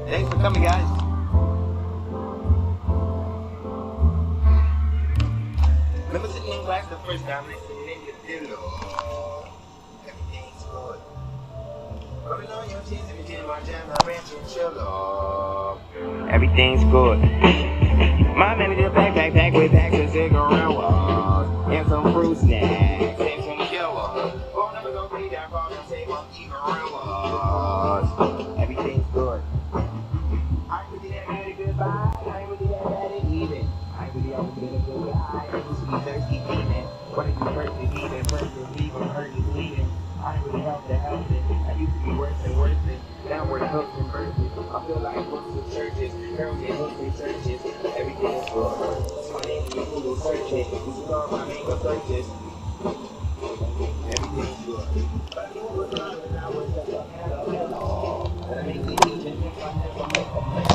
Thanks for coming, guys. Remember sitting in class the first time listening in your pillow. Everything's good. Rubbing on your cheeks and getting my jam, I ran to chillo. Everything's good. My man did a backpack pack with bags of cigarillas and some fruit snacks and some killer. Phone number gonna pay that problem, say monkey gorillas. Everything's good. I ain't really that bad at goodbye. I ain't really that bad at even. I ain't really always been a good guy. I used to be thirsty demon. What if you perfect even? Perfect leaving, hurt is bleeding. I ain't really help it. I used to be worse and worse than downward hooks and verses. I feel like books with churches, girls get hooked in churches. Everything is good. So I ain't even Google searching. You can call my makeup purchase. Everything's good. But I knew it was love and I was just a hello. But I make it even if I never make a mess.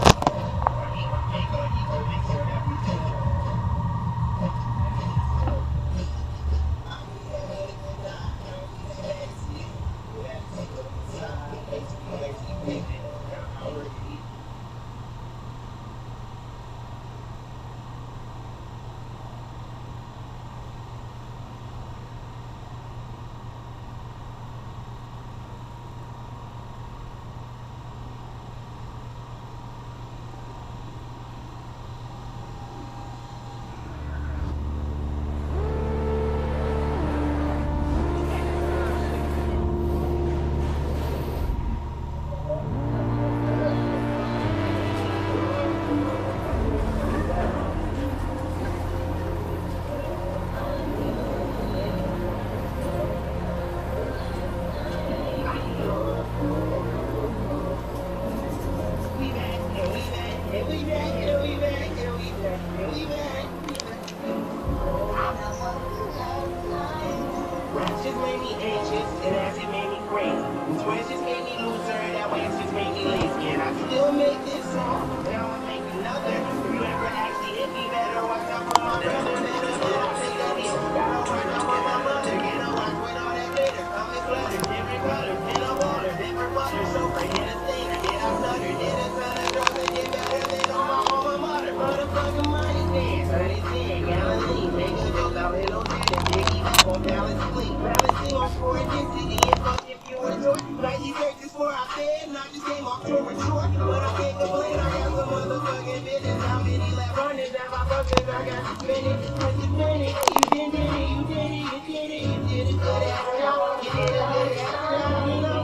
Just made me anxious, and acid made me crazy. Sweat just made me looser, and that wax just made me lazy. And I still make this song, and I will make another. If you ever actually hit me better, watch out for my brother. I'll take that in. Gotta watch out for my mother. Get a watch with all that glitter. Come and flutter, different colors, in a water, different butter. So forget a thing, did I stutter? Did a ton of drugs and get better than on my alma mater? Motherfucking money dance, 110 Galilee. Make a joke out here, no shit, Biggie back on balance sleep. Balancing on for intensity and fuck if you enjoy. 90 seconds for I said, and I just came off to mature. But I can't complain, I got some motherfucking business. How many left runners that my fuckers I got to spend it? But you spend it, you did it, you did it, you did it, you did it good after all. You did it good after all, you know.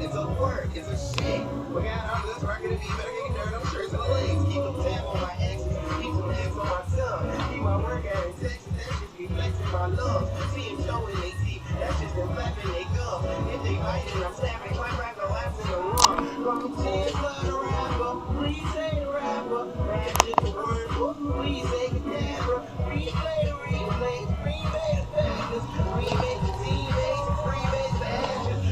It's a word, it's a shit. We got our good record to be better getting dirt on shirts and legs. Keep them tab on my exes, keep some hands on my tongue. Keep my work out in Texas, that shit be flexing my lungs. See them showing they teeth, that's just them flapping they gum. If they biting, I'm snapping, clap back the laughs in the lung. From 10 blood the rapper, please say the rapper. Rap just a word, please say cadabra. Replay the replay, remake the factors, remake the teammates, remake the actions.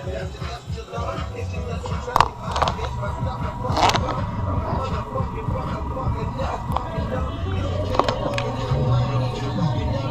That's the dust to Lord. It's just us some trusty fire, bitch. My stuff is fucking motherfucking fucking never fucking know. You don't think I'm fucking this money, you fucking know.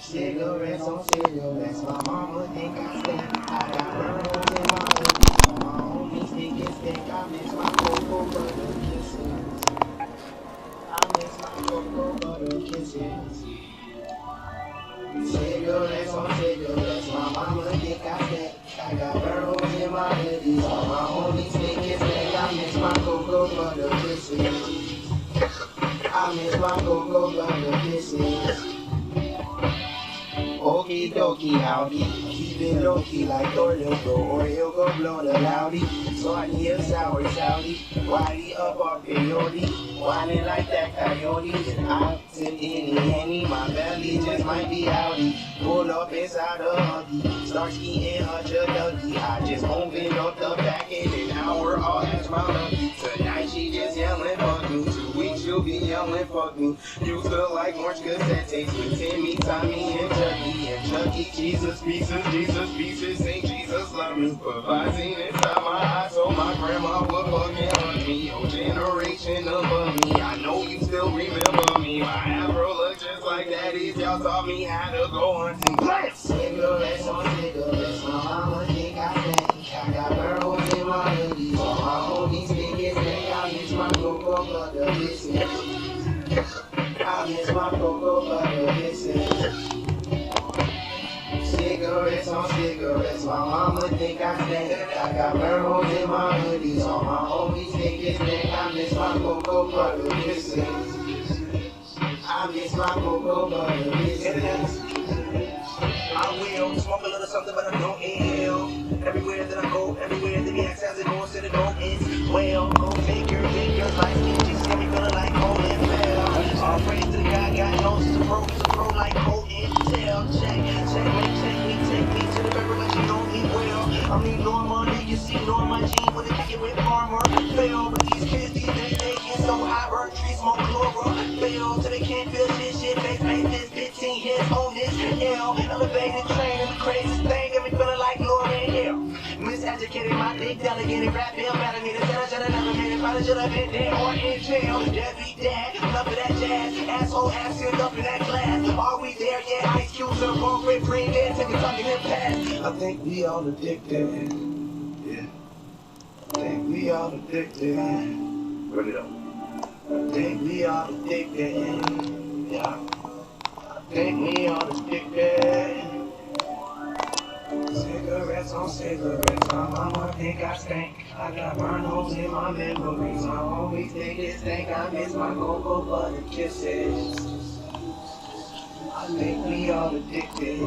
Cigarettes on cigarettes, my mama think I stink. I got burns in my hoodie, my homies think it's stink. I miss my cocoa butter kisses. I miss my cocoa butter kisses. Cigarettes on cigarettes, my mama think I stink. I got burns in my hoodie, all my homies think it's stink. I miss my cocoa butter kisses. I miss my cocoa butter kisses. Okie dokie, howdy. Keep it low key like Thornhill go, or he'll go blow the loudy. Salty and sour, Saudi. Whitey up our peyote. Whining like that coyote. I'm sipping any, my belly just might be outy. Pull up inside a huggy. Start skiing a dougie. I just opened up the packet and now we're all at my lucky. Tonight she just yelling fuck me. 2 weeks she'll be yelling fuck me. You feel like orange cassette tapes with Timmy, Tommy, and Chucky. And Chucky, Jesus pieces, ain't Jesus love me. Put Visine inside my eyes so my grandma would fucking hug me. Your generation above me, I know you still remember me. My afro look just like daddy's, y'all taught me how to go hunting. Cigarettes on cigarettes, my mama think I stink. I got burns in my hoodie, all my homies think it's stink. I miss my cocoa butter kisses. I miss my cocoa butter kisses. Cigarettes on cigarettes, my mama think I stink. I got burns in my hoodies, all my homies think it's stink. I miss my cocoa butter kisses. I miss my cocoa butter kisses. I will smoke a little something, but I don't inhale. Everywhere that I go, everywhere that the X has it goes to the door is well. Go figure, like skin, just got me feeling like Colin Bell. All praise to the guy, God knows he's a pro like Cole Intel. Check me, take me to the river like you know me well. I mean, Norma, you see Norma Jean with a ticket with Farmer. Fail, but these kids these days, they get so high, bird trees, smoke chlorophyll. Fail, till they can't feel shit, face this 15 years on this L. Elevated train and the craziest thing, got me feeling like Lauren Hill. Miseducated, my dick delegated, rap bill, better me, the center should have never made it, probably should have been dead or in jail. Deadbeat dad, enough of that jazz, asshole ass sealed up in that glass. Are we there yet? Ice cubes are born with green dead, take a talking in past. I think we all addicted, yeah. I think we all addicted, run it up. I think we all addicted, yeah. I think we all addicted. Cigarettes on cigarettes, my mama think I stink. I got burn holes in my memories, my homies think it stink. I miss my cocoa butter kisses. I think we all addicted.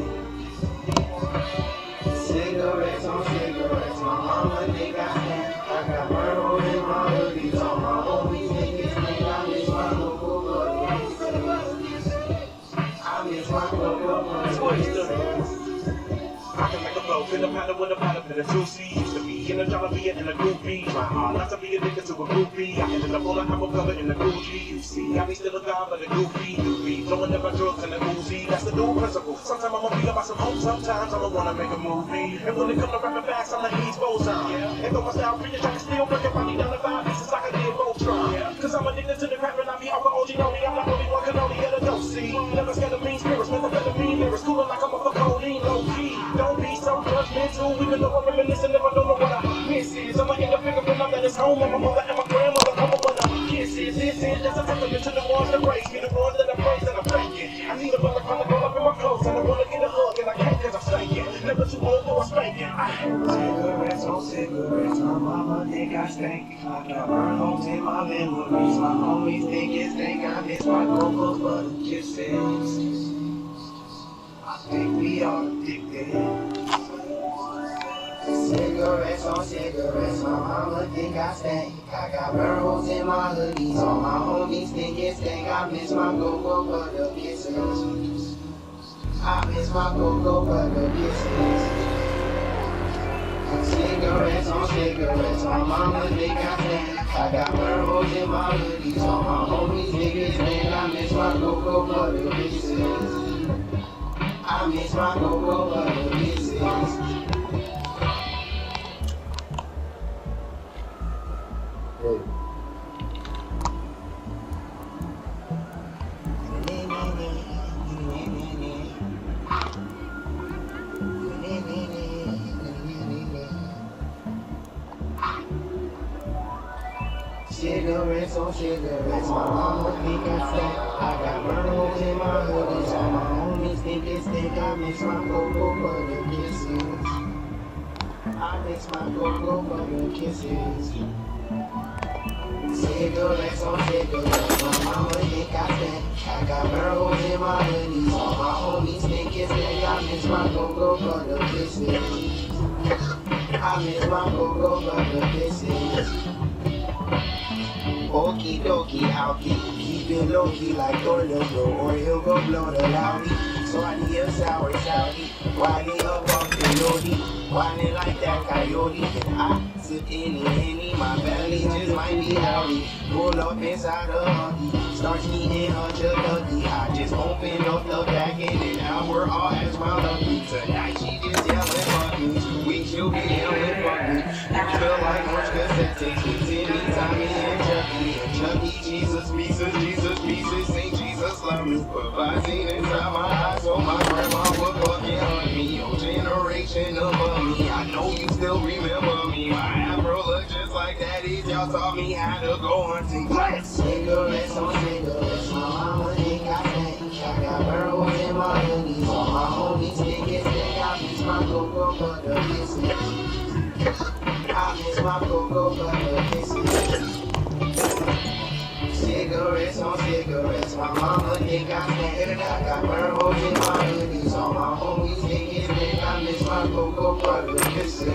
Cigarettes on cigarettes, my mama think I stink. I got burn holes in my hoodies, all my homies think it stink. I miss my cocoa butter kisses. I miss my cocoa butter kisses. I can make a blow, fill a paddle with a paddle, and a juicy. Used to be in a Jollibee and a groupie. Try hard not to be a nigga to a groupie. I ended up on a apple cover in the Gucci. You see, I be still a guy, but a goofy. Blowing up my drugs and a Uzi. That's the dual principle. Sometimes I'ma be about some hope, sometimes I'ma wanna make a movie. And when it come to rapping facts, I'm like East Boson. And though my style free, I can still break it, body down to 5 pieces like I did Voltron. Cause I'm addicted to the crap and I be off of OG only. I'm not only one can only get a dose. See, never scared of mean spirits, methamphetamine lyrics, cooler like I'm a codeine, low key. Don't be so judgmental, even though I'm reminiscing if I don't know what I miss is. I'ma end up picking when I'm at his home, and my mother and my grandmother come up with a kisses. This is just a testament to the ones that raised me, the ones that I praise and I'm thanking. I need a brother come to go up in my clothes, and I wanna get a hug, and I can't cause I'm stinking. Never too old for a spanking. Cigarettes on cigarettes, my mama think I stink. I got burn holes in my memories, my homies think it stink. I miss my cocoa butter kisses. I think we all addicted. Cigarettes on cigarettes, my mama think think I stank. I got burn holes in my hoodies. All my homies think it's stank. I miss my cocoa butter kisses. I miss my cocoa butter kisses. Cigarettes on cigarettes. My mama think I stank. I got burn holes in my hoodies. All my homies think it's stank. I miss my cocoa butter kisses. I miss my cocoa butter kisses. Cigarettes on cigarettes, my mama think I stank. I got burn holes in my hoodies, all my homies think it's thick. I miss my cocoa butter kisses. I miss my cocoa butter kisses. Cigarettes on cigarettes, my mama think I stank. I got burn holes in my hoodies, all my homies think it's thick. I miss my cocoa butter kisses. I miss my cocoa butter kisses. Okie dokie, I'll keep it low key like Orlando, or he'll go blow the loudy. So I need a sour Saudi, wildly up off the Lodi, wildly like that coyote. And I sip any, my belly just might be howdy. Pull up inside a huggy, starts eating a chuggy. I just opened up the packet and now we're all as round up. Tonight she just yelling fuck me, 2 weeks she'll be yelling fuck me. You feel like orange cassettes, Timmy, Tommy, and Chucky, Jesus pieces, St. Jesus love me. Put Visine inside my eyes so my grandma would fucking hug me. Your generation above me, I know you still remember me. My afro look just like daddy's, y'all taught me how to go hunting. Cigarettes on cigarettes, my mama think I stank. I got burn holes in my hoodies, all my homies think it's thick. I miss my cocoa butter kisses. I miss my cocoa butter kisses. Cigarettes on cigarettes, my mama think I stank. I got burn holes in my hoodies, all my homies think it's thick. I miss my cocoa butter kisses.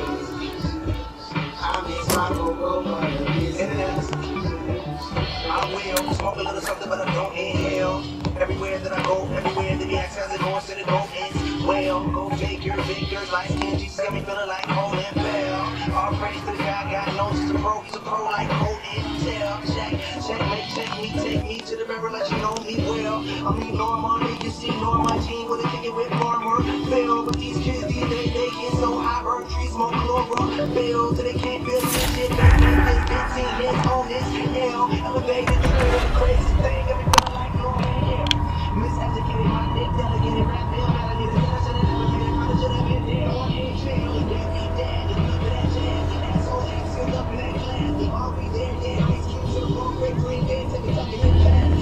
I miss my cocoa butter kisses. I will smoke a little something, but I don't inhale. Everywhere that I go, everywhere that the accents are going, said it go in. Well, go figure, like skin, Jesus got me feeling like Colin Bell. All praise to the guy, God knows he's a pro like Cold Intel. Take me to the river, let you know me well. I mean, normal, they can see my team with a ticket with farmer. Fail, but these kids, these days, they get so high, burn trees, smoke chloro. Fail, till they can't build this shit. Back in this 15 years on this hell. Elevated, the crazy thing, everybody like no man. Miseducated, my dick, delegated, rap, bill, validated, I should have never been, I should have been there. On ain't trail, dead, but that jazz, and that's all they filled up in that glass. All we there, they cute to the wrong, great green, they take it, talking in fast.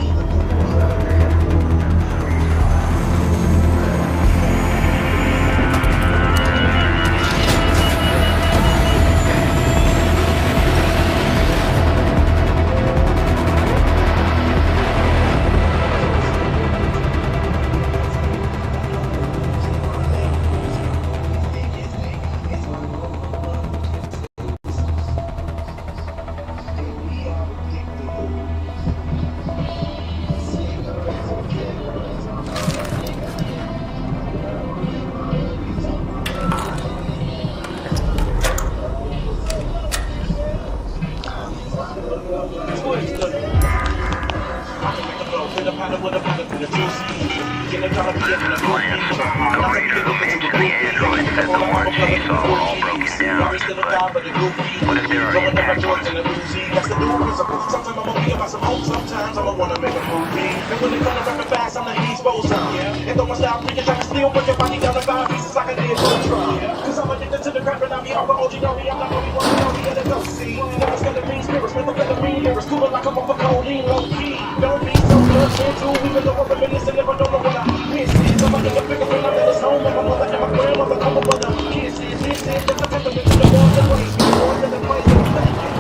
Sometimes I'ma wanna make a movie. And when they gonna rap it fast, I'm the exposed on. And though my style freaking try to steal, break your body down to 5 pieces like I did for a try. Cause I'm addicted to the crap and I'm the alpha OG, know me, I'm not only one, know me, and it don't see. Never scared of mean spirits, with the featherine lyrics, cooler like I'm off a codeine, low key. Don't be so judgmental, even though I'm reminiscing, never don't know what I miss is. I'm a nigga bigger than I'm in his home, and my mother and my grandmother come up with a kisses. This is the testament to the ones that raised me, more than the place that I'm thanking.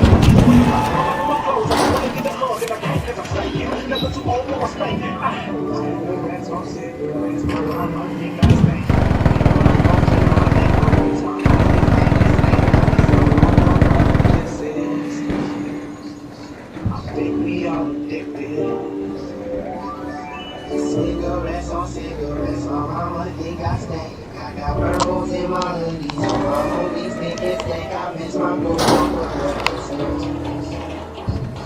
My clothes, I wanna get it hard, and I can't cause I'm spanking. Never too old for a spanking. That's all cigarettes, but I think I stank. I'm addicted. Cigarettes on cigarettes, my mama think I stink. I got purples in my hoodies, so my homies think it's stank. I miss my Coca-Cola.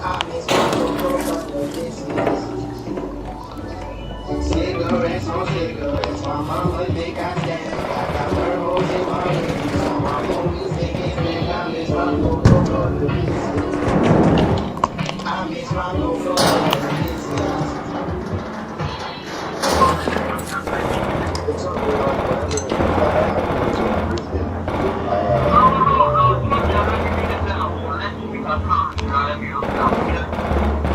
I miss my Coca-Cola. Cigarettes on cigarettes, my mama think I stank. I got purples in my hoodies, so my homies think it's stank. I miss my Coca-Cola. I miss my Coca-Cola.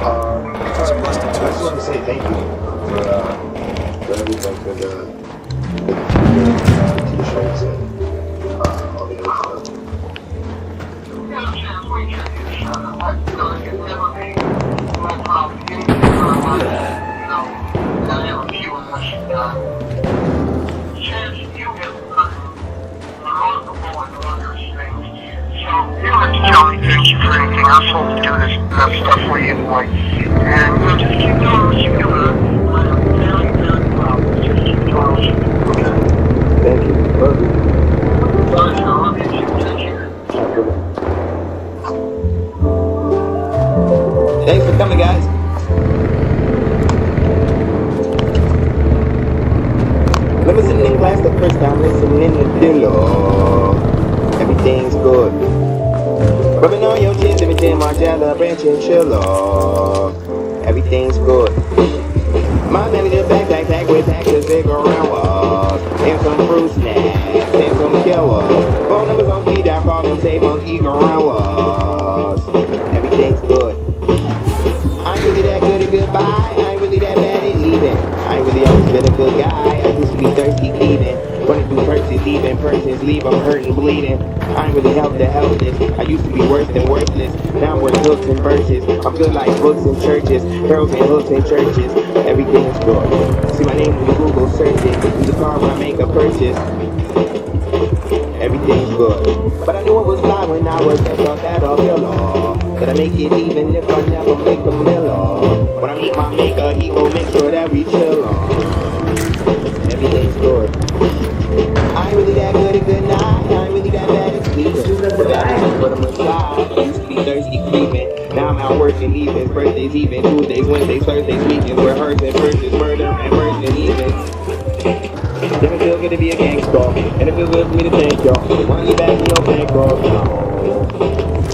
I just want to say thank you for everything, for the t-shirts and all the other stuff. Thank you for anything. I'm supposed to do this stuff for you anyway. And just keep doing what you're doing. I'm very, very proud. Just keep doing what you're doing. Thank you. Love you. Love you too. Take care. Thanks for coming, guys. Remember sitting in class the first time, listening in the pillow. Everything's good. Rubbing on your chin, sipping gin, Margiela, Branch and Chilla. Everything's good. My belly just back with packets big around us. And some fruit snacks, and some killers. Phone numbers on speed, I call them, say monkey around us. Everything's good. I ain't really that good at goodbye. I ain't really that bad at leaving. I ain't really always been a good guy. I used to be thirsty, thieving. Running through purses, even persons leave them hurting, bleeding. I ain't really helped the helpless. I used to be worse than worthless. Now I'm worth hooks and verses. I'm good like books and churches, girls and hooks and churches. Everything's good. See my name when you Google search it. In the car when I make a purchase. Everything's good. But I knew it was fly when I was there, thought that off your law. That I make it even if I never make a mill. When I meet my maker, he gon' make sure that we chill on. Everything's good. I ain't really that good at good night. I ain't really that bad at sleeping. But I'm aside. I used to be thirsty, creeping. Now I'm out working evenings, birthdays even, Tuesdays, Wednesdays, Thursdays, weekends, rehearsing verses, murder and virgin evens. Damn, it feels good to be a gangster, and it feels good for me to thank y'all. Money back in your bankroll.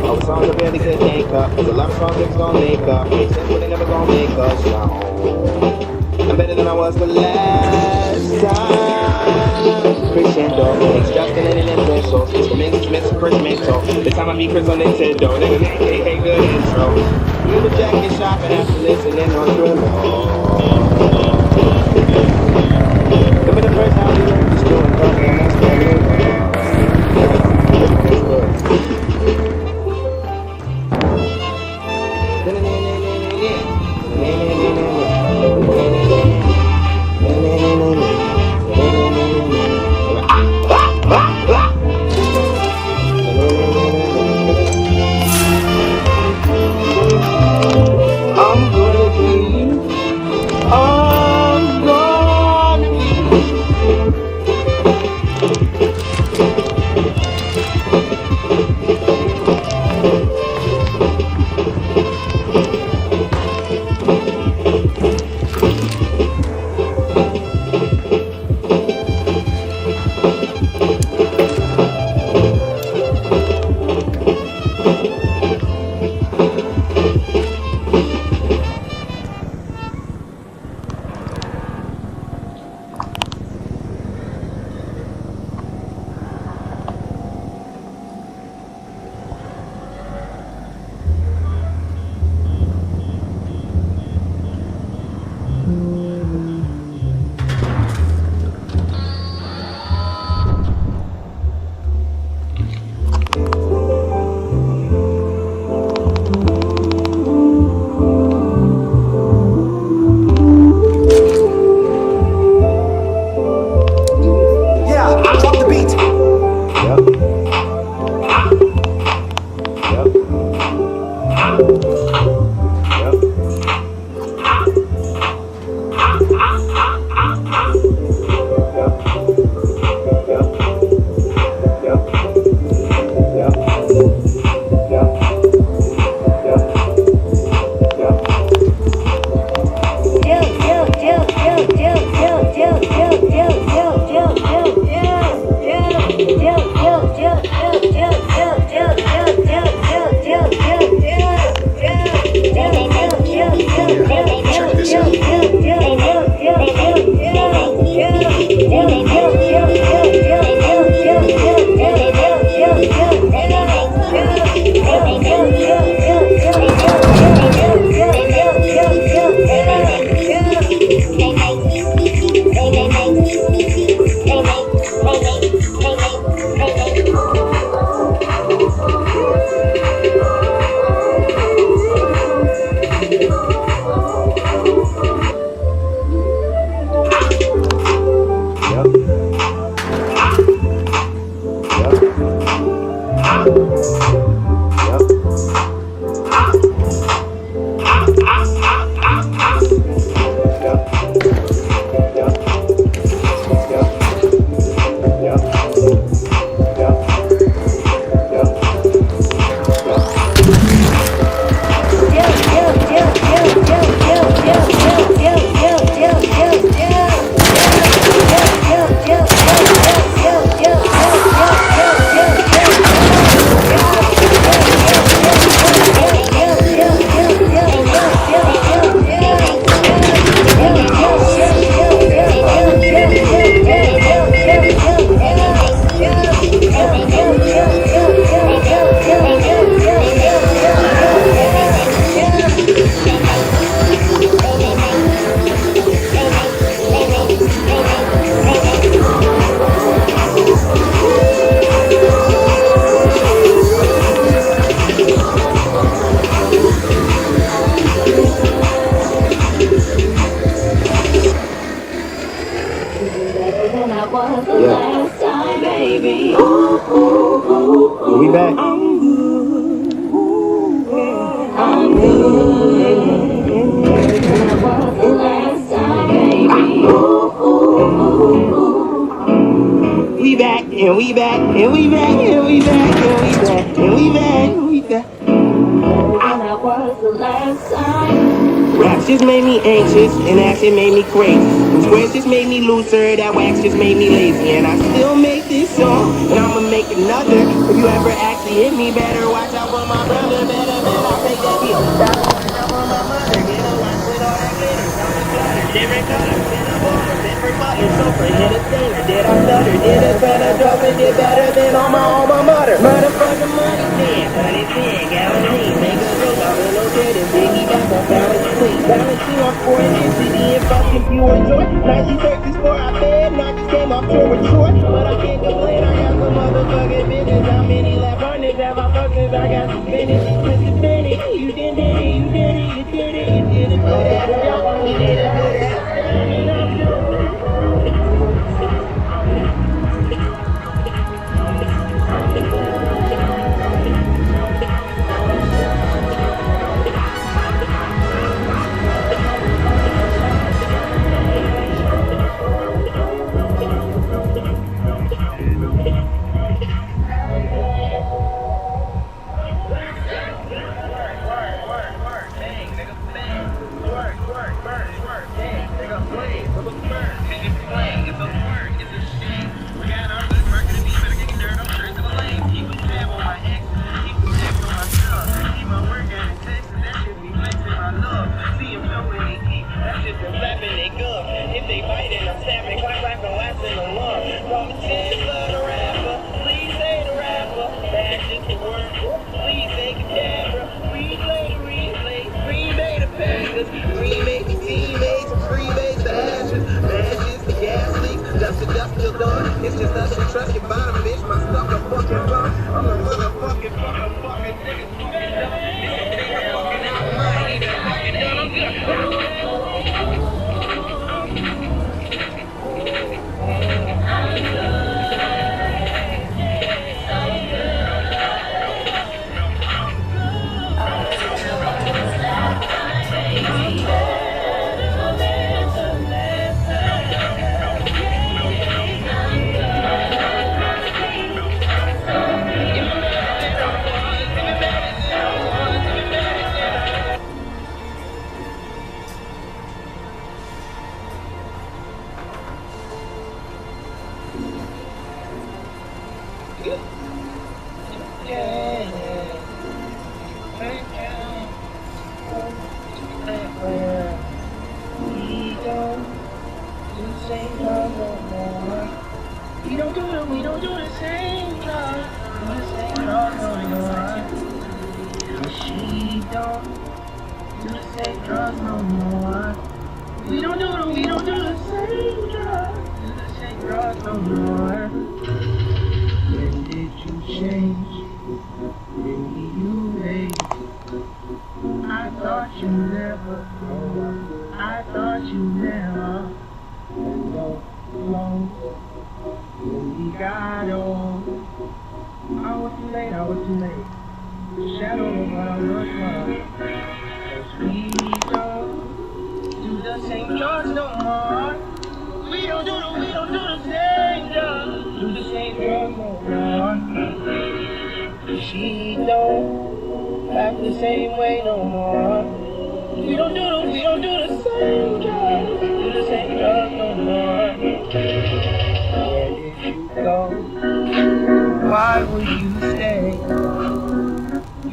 All the songs I barely could think up. There's a lot of songs that's gonna make up. Makes sense, but they never gonna make us now. I'm better than I was the last time. Crescendo, extracting it in pesos. It's the mix, Chris Mental. The time I beat Chris on Nintendo. Nigga, hey, good intro. Remember Jack shopping after listening on Thriller. Remember the first time we learned to school and talking and that's I'm good. That was the last time, baby. We back and we back and we back and we back and we back and we back and we back. And that was the last time. Raps just made me anxious and action made me crazy. Squares just made me looser, that wax just made me lazy. And I still make this song, and I'ma make another. If you ever actually hit me, better watch out for my brother. Better I'll take that deal. Better watch out for my mother. Get a watch with all that glitter. Something flutter, different colors, different borders, different buttons. So for hit a stinger, did I stutter? Did a ton of drugs and did better than all my alma mater. Motherfucking money, man. 110 gallons, make a joke. I'm in no dead and Biggie back on balance clean. Balancing on for intensity and fucking pure joy. 1930s for I fed, not just came off tour with Troy. But I can't complain, I got some motherfucking business. How many left partners have I fucked since I got suspended? Mr. Benny, you did it, you did it, you did it, you did it. Oh, that's a jump on me, did it, do that. If they bite it, I'm snapping, clap, clap, and laughing along. Call me 10 for the rapper, please say the rapper. That's just the word, please say cadabra. We play the replay, Green Bay the Packers. Green Bay the teammates, Free Bay's the ashes. Matches, the gas leaks, dust to dust till dawn. It's just us and trust your bottom, bitch. My stuff a fucking bomb. I'm a motherfucking nigga. Fucking out of mind, even fucking done. I'm good. We don't do the same drugs, do the same drugs no more. She don't do the same drugs no more. We don't do the same drugs, do the same drugs no more. When did you change? When did you hate? I thought you never, I thought you never. When we got old, I was too late, The shadow of what I was wrong. 'Cause we don't do the same drugs no more. We don't do the same drugs. Do the same drugs no more. She don't act the same way no more. We don't do the same drugs. Do the same drugs no more. Where did you go? Why would you stay?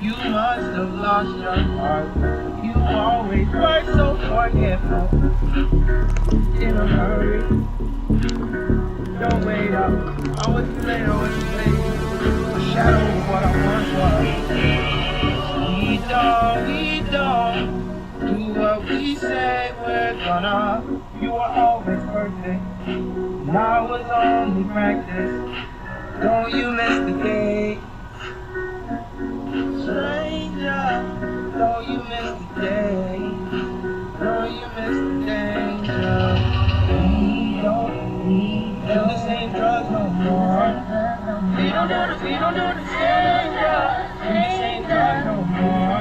You must have lost your heart. You always were so forgetful. In a hurry. Don't wait up. I was too late. A shadow of what I once was. We don't do what we say we're gonna. You were always perfect. Now was only practice. Don't you miss the day? Stranger, don't you miss the day? Don't you miss the danger? We don't do the same drugs no more. We don't do the same drugs. Do the same drugs no more.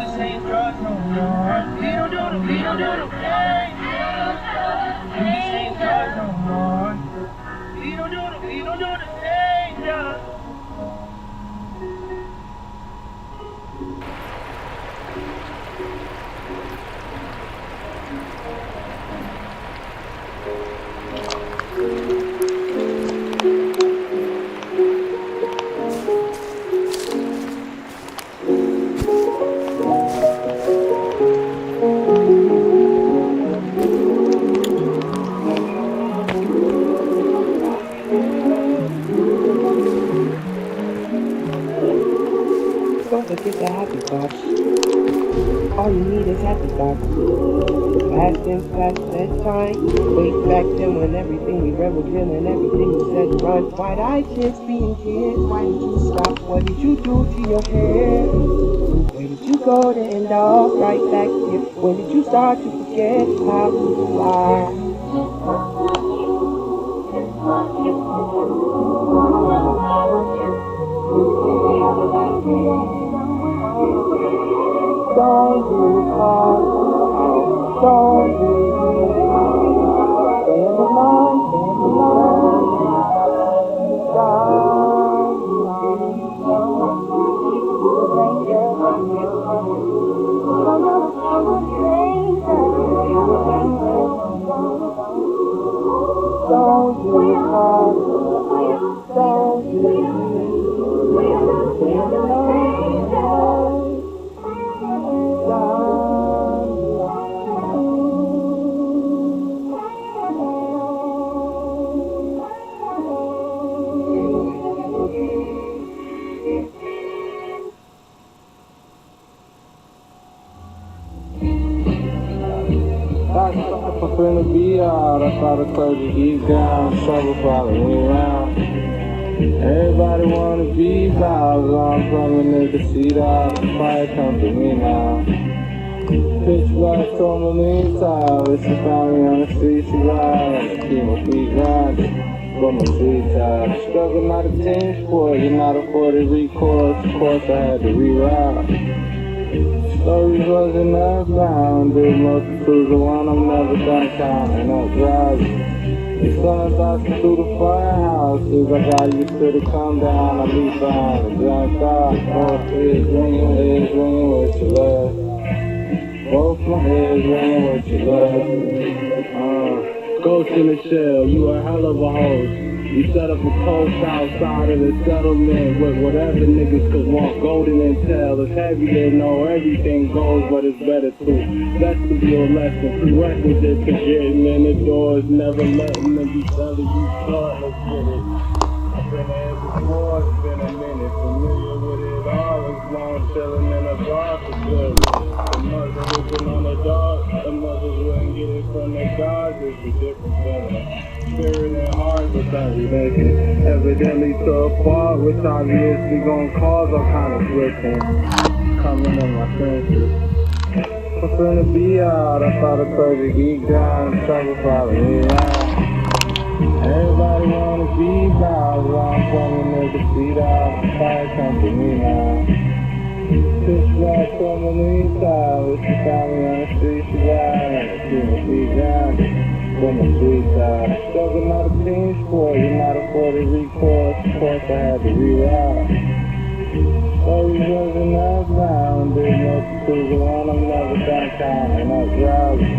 This ain't drugs no more. We don't do the thing. This ain't drugs no more. We don't do the thing, yeah. Don't forget the happy thoughts. All you need is happy thoughts. Past tense, past that time. Way back then when everything we read was real and everything we said run. Why'd I just being kids? Why did you stop? What did you do to your hair? Where did you go to end up? Right back here. When did you start to forget how you are? Don't do hard, don't do stand alone, don't do hard, don't do stand alone. I'm finna be out. I saw the clergy geek down, trouble following me around. Everybody wanna be loud, I'm from a nigga seat out. Fire come to me now. Pitch black tourmaline tile. If she found me on the street, she ride. And keep my feet grounded, but my sweet child. Struggle not a team sport, you're not afforded recourse. Of course I had to reroute. Stories wasn't earthbound, there's multitudes of one, I'm never done counting up driving. The sun dodging through the firehouses, I got used to the come down, I leave behind and jumped out. Both ears ringing with your love. Both my ears ringing with your love. Ghost in the shell, you a hell of a host. You set up a post outside of the settlement with whatever niggas could want. Golden intel, it's heavy, they know everything goes, but it's better to vestibule lesson. Prerequisite to getting in the doors, never letting them be selling you short. Let's get it. I've been here before, it's been a minute. Familiar with it all, as long chilling in a bar for good. The mothers looking on the dog, the mothers wouldn't get it from their gods, it's a different feeling. Spirit and heart, but that religion evidently to a fault, which obviously gon' cause all kind of switching. Coming in my senses. I'm finna be out, I saw the clergy geek down, trouble following me around. Everybody wanna be loud, I'm from a nigga seat out, fire come to me now. Pitch black tourmaline tile, if she found me on the street, she ride, and I keep my feet grounded. From my sweet side, struggle not a team sport, you're not afforded recourse, of course I had to reroute. Stories wasn't earthbound, there's multitudes of one, I'm never done counting up driving.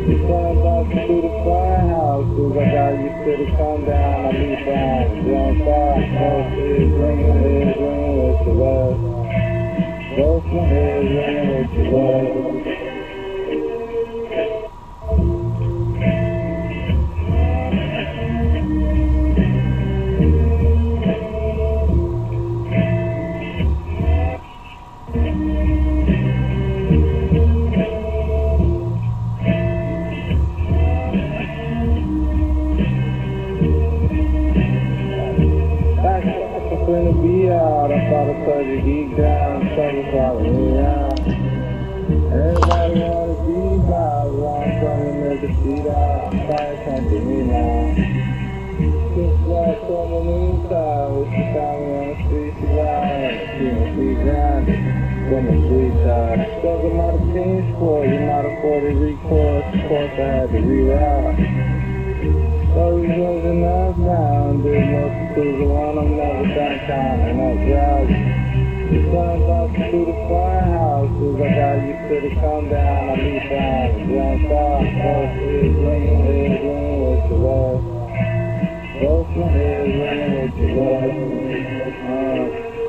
The sun dodging through the firehouses, I got used to the come down, I leave behind and jump out. Both ears ringing with your love. Both my ears ringing with your love. Finna be out, I saw the clergy geek down, trouble following me around. Everybody wanna be loud, I'm from a nigga seat out, fire come to me now. Pitch black tourmaline tile, if she found me on the street, she ride. we grinding. From the sweet side, struggle not a team sport, you're not afforded recourse, of course I had to reroute. Stories wasn't up now, there's multitudes of one, I'm never done counting up driving. The sun bouncing through the farmhouses, I got used to the come down, I leave down, jumped out, both is green with the love. Both my heads running with your love.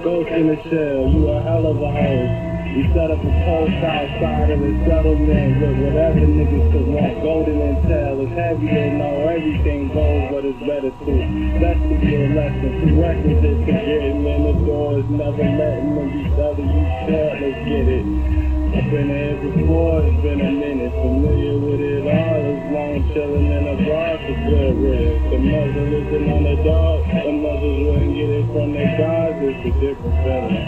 Ghost in the shell, you a hell of a host. You set up a post outside of the settlement with whatever niggas could want. Golden intel, it's heavy, they know everything goes, but it's better to. Best to be a lesson, prerequisite to getting in the doors, never letting them be selling you short, let's get it. I've been here before, it's been a minute, familiar with it all, as long chilling in a bar for good riddance. The muzzle isn't on the dog, the muzzles wouldn't get it from their guards, it's a different feeling.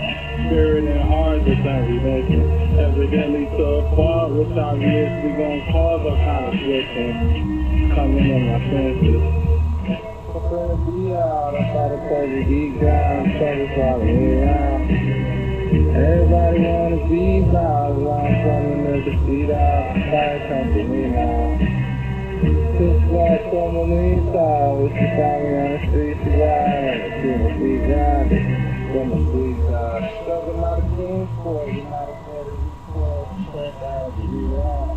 Spirit and heart, it's unrelenting. Evidently to a fault, which obviously gon' cause all kind of switching. Coming in my senses. I'm finna be out, I thought it was a geek down, trouble following me around. Everybody wanna be loud, I'm coming to the seat out, fire come to me now. Pitch black from the lean side, if you find me on the street, you ride, see my feet grinding, from the sweet side. Struggle not a team sport, you're not afforded recourse, press out to be wrong.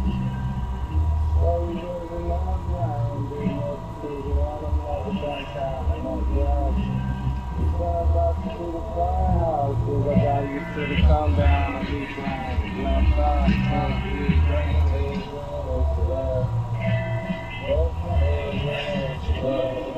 Story moving on ground, there's multitudes of one, I'm never done counting on drugs. The sun about to do the farmhouses, I got used to the come down, I be trying to jump out, trying to be green, with the love. Both my heads running with your love.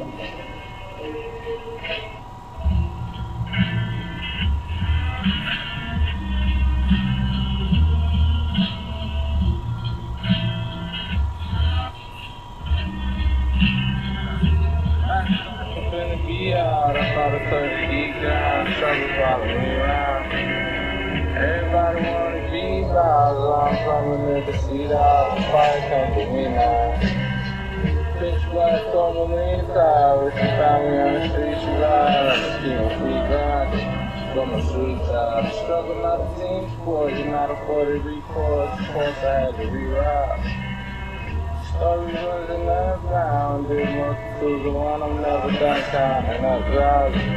I'm finna be out, I thought I told you geek down, trouble following me around. Everybody wanna be loud, I'm coming to the seat out, fire come to me now. Pitch black from the lean side, if you found me on the street, you ride, keep my feet grinding, from the sweet side. Struggle not a team sport, you're not afforded recourse, of course I had to reroute. Stories wasn't up down, there's multitudes of one, I'm never done counting up driving.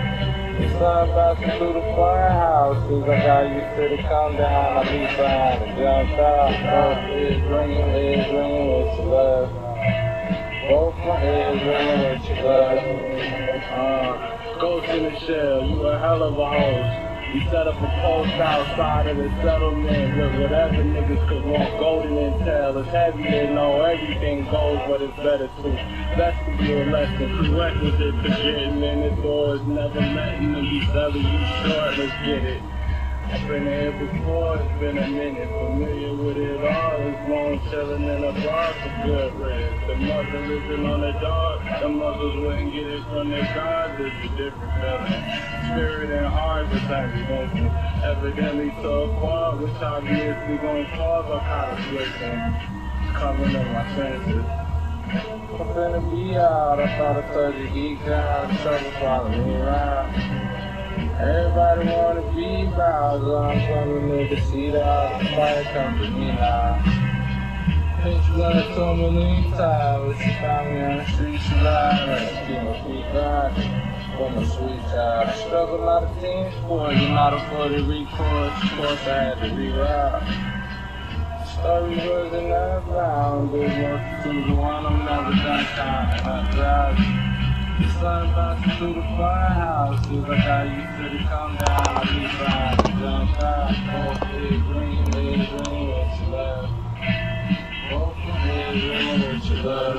The sun bouncing through the farmhouses, I got used to the come down, I be fine and jumped out. Both is green with your love. Both my heads running with your love. Ghost in the shell, you a hell of a host. You set up a post outside of the settlement with whatever niggas could want. Golden intel, it's heavy, they know everything goes, but it's better to. Best to be a lesson, prerequisite to getting in the doors, never letting them be selling you short, let's get it. I've been here before, it's been a minute, familiar with it all, as long chilling in a bar for good riddance. The muzzle isn't on the dog, the muzzles wouldn't get it from their guards, it's a different feeling. Spirit and heart, it's unrelenting. Evidently to a fault, which obviously gon' cause all kind of switching. Coming in my senses. I'm finna be out, I thought I told you geek down, trouble following me around. Everybody wanna be loud, I'm coming to the seat out, fire come to me now. Pitch black from the lean side, if you found me on the street, you ride, keep my feet grinding, from the sweet side. Struggle not a team sport, you're not afforded recourse, of course I had to reroute. Stories wasn't up round, there's multitudes of one, I'm never done counting up driving. The sun bouncing through the farmhouses, I got used to the come down, I be fine to jump out. Both is green with your love. Both my heads green with your love.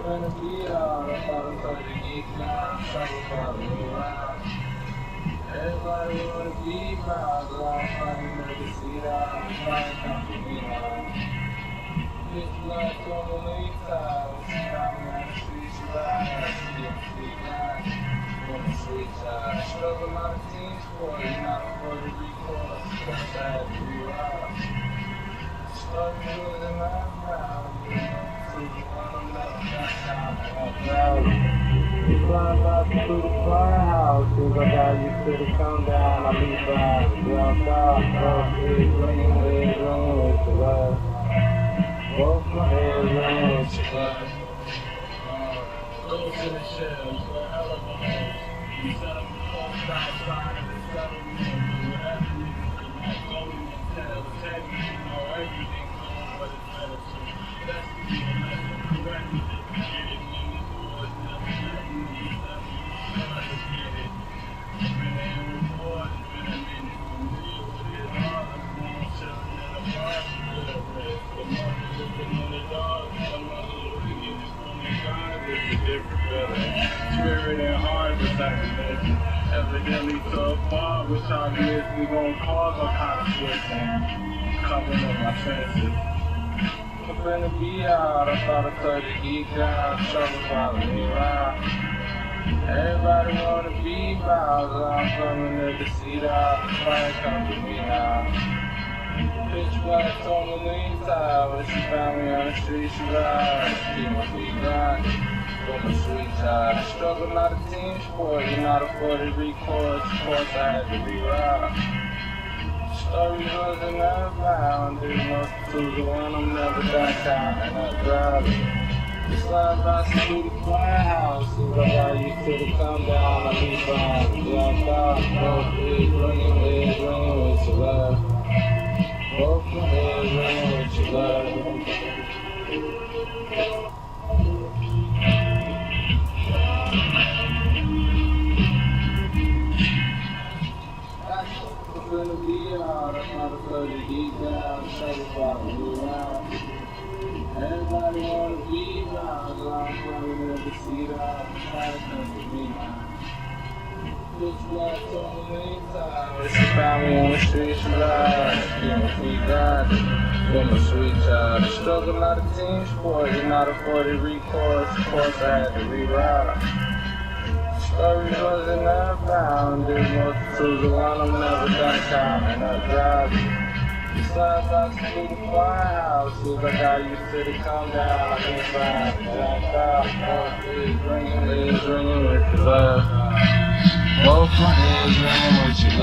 Gonna be out, I thought I told you geek down, trouble following me around. Everybody wanna be proud, so I'm finding her to see that, fire come to me now. Pitch black from the lean side, Flying back through the firehouse, since I got used to the countdown, I leave by, dropped out, both heads ringing with your love. Both my heads ringing with your love. Ghost in the shell, you a hell of a host. You set up a post outside of the settlement, whatever niggas connect, golden and tell, it's heavy, you know everything goes, but it's better to. Best to be a lesson, correct me, get it, when the doors never let me, never get it. Been there before, it's been a minute, familiar with it all, I'm going chillin' in a bar, good red. The mother looking on the dog, the mother looking in the corner, God, it's a different feeling. Spirit and heart, which I can mention. Evidently so far, which obviously gon' cause all kind of switching. Covering up my senses. I'm finna be out, I thought I told you geek out, trouble following me around. Everybody wanna be miles, I'm coming to the seat out, trying to come to me now. Bitch black told me lean time, when she found me on the street, she ride, keep my feet grind, for my sweet time. Struggle not a team sport, you're not afforded recourse, of course I had to reroute. Stories wasn't outbound, there's multitudes of one, I'm never downtown, and I drive it. The slide bouncing through the firehouse, since I got used to the come down, I be fine. Dropped out, both heads ringing with your love. Both my heads ringing with your love. I'm finna be out, I'm not a put it deep down, trouble following me around. Everybody wanna be down, so I'm coming to the seat out, trying to come to me now. Bitch black told me lean time, when she found me on the street, she ride, keep my feet grinding, for my sweet child. The struggle not a team sport, you're not afforded recourse, of course I had to reroute. Stories wasn't outbound, there's multitudes of one, I'm never downtown, and I drive it. Slide bouncing through the firehouse, since I got used to the come down, I can find dropped out, both heads ringing with your love. Both my heads ringing with your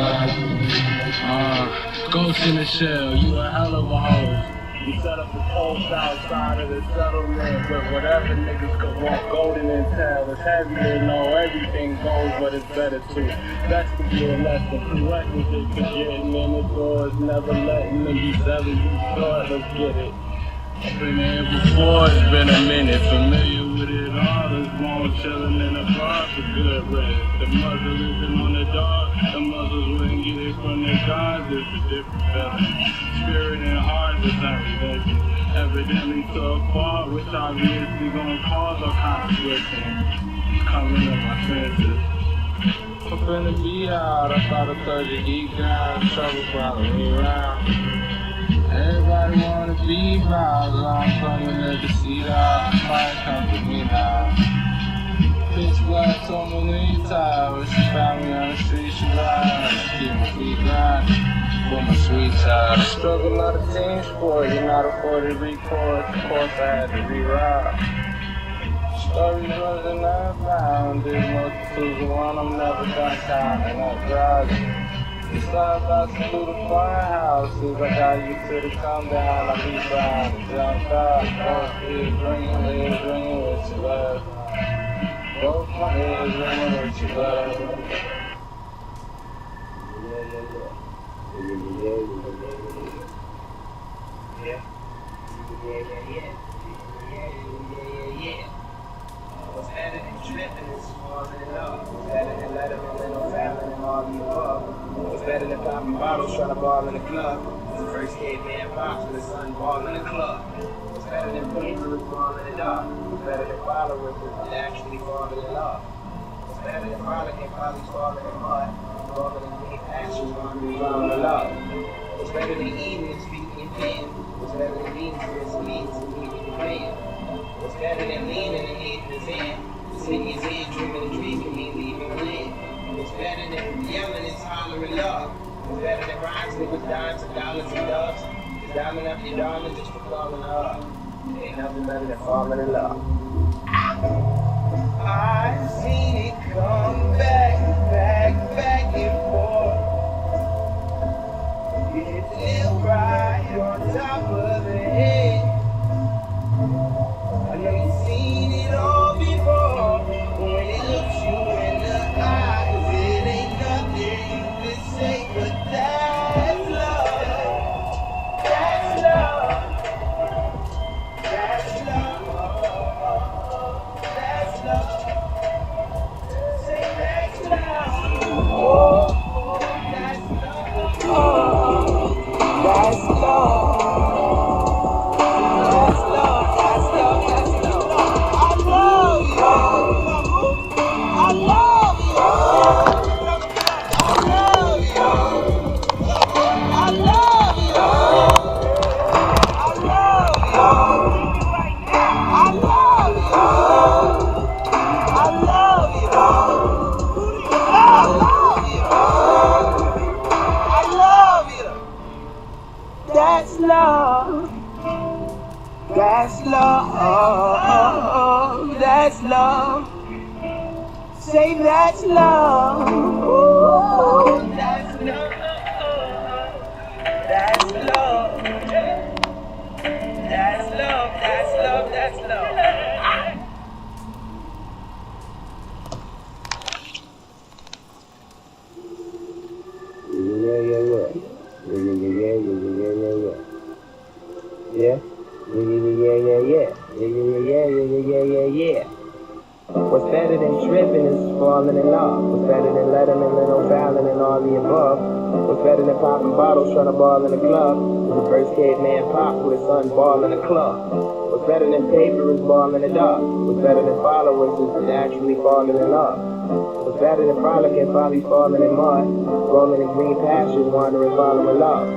love. Ghost in the shell, you a hell of a host. You set up a post outside of the settlement, where whatever niggas could want golden and tell. It's heavy to know everything goes, but it's better to. Best to be a lesson, prerequisite for getting in the doors, never letting them be selling you short, let's get it. I've been here before, it's been a minute, familiar with it all, it's wrong chillin' in a bar for good rest. The mother living on the dog, the mothers wouldn't get it from their gods, it's a different feeling. Spirit and heart, it's not religion. Evidently so far, which obviously gonna cause all kinds of switching. Coming up my senses. I'm finna be out, I thought I told you geek down, trouble following me around. Everybody wanna be miles, I'm coming to the seat out, trying to come to me now. Bitch black told me lean time, when she found me on the street, she ride, keep my feet grinding, for my sweet child. The struggle not a team sport, you're not afforded recourse, of course I had to reroute. Stories wasn't outbound, there's multitudes of one, I'm never downtown, and I drive it. The slide bouncing through the firehouse, since I got used to the come down, I be fine. Dropped out, both heads ringing with your love. Both my heads ringing with your love. Yeah. What's better than tripping is falling in love. What's better than letting them in no family and all the above? What's better than popping bottles, trying to ball in the club? It's the first caveman pops with the sun ball in the club. What's better than playing the ball in the dark? What's better than followers that actually falling in love? What's better than following falling in mud? Falling in deep actions, falling in love. What's better than eating and speaking in pen? What's better than being to his leads and meeting the plan? What's better than leaning and hitting his hand? Sitting his head, dreaming a dream, and me leaving the land. What's better than yelling and hollering love? What's better than rising with dimes and dollars and doves? Just diamond up your darling just for calling her up. Ain't nothing better than falling in love. I've seen it come back and forth. It's still right on top of the head. I know you've seen it all before. When it looks you in the eyes, it ain't nothing you can say, but that's love. That's love. That's love. That's love. Say that's love. Oh, that's love. Oh, that's love. That's love. That's love. That's love. I love you. I love you. I love you. I love you. I love you. I love you. I love you. I love you. I love you. That's love. That's love. That's love. Say that's love. Ooh, that's love. That's love. That's love. That's love. That's love. Yeah. What's better than tripping is falling in love. What's better than letting a little violin and all the above? What's better than popping bottles trying to ball in a club? The first caveman popped with his son ball in a club. What's better than paper is ball in the dark. What's better than followers is naturally falling in love. What's better than frolicking, probably falling in mud, rolling in green pastures, wandering, following love.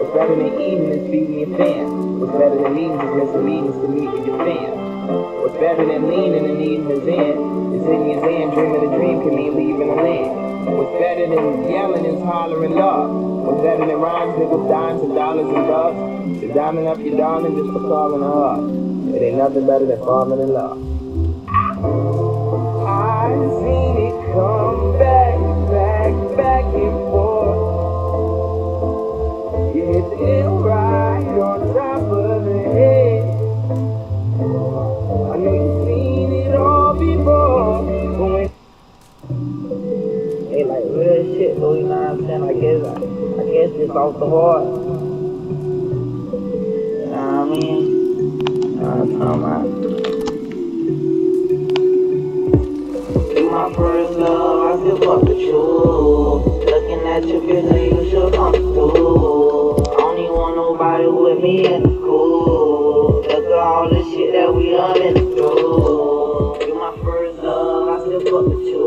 What's better than eating is feeding your fam. What's better than meetings is missing meetings to meet with your fam. What's better than leaning and eating his in is hitting his hand, dreaming a dream can mean leaving the land. What's better than yelling is hollering love. What's better than rhymes, nickels, dimes, and dollars and doves? You're diamond up your darling just for calling her up. It ain't nothing better than falling in love. I've seen it come back and forth. It's still right on top of the head. I know you've seen it all before. Hey, like real shit, though, you know what I'm saying? I guess it's off the heart. You know what I mean? I'm talking about. In my first love, I still fuck with you. Looking at your picture, you should come through. I don't even want nobody with me in the school. Look at all the shit that we done through. You my first love, I still fuck with you.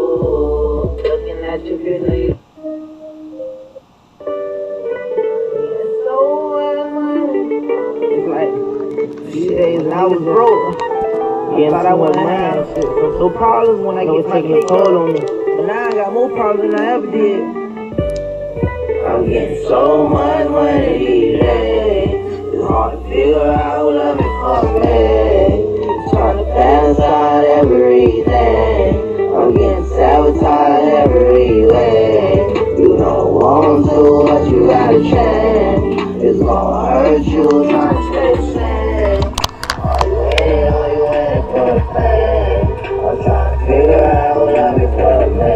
Looking at your picture, you. It's so it's like, these days I was broke. I thought I wasn't mad. So problems when I get my cake toll on me. But now I got more problems than I ever did. I'm getting so much money these days. It's hard to figure out what love is for me. Trying to balance out everything. I'm getting sabotaged every way. You don't want to, but you gotta change. It's gonna hurt you trying to stay the same. Are you in it or you in it for the fame? I'm trying to figure out what love is for me.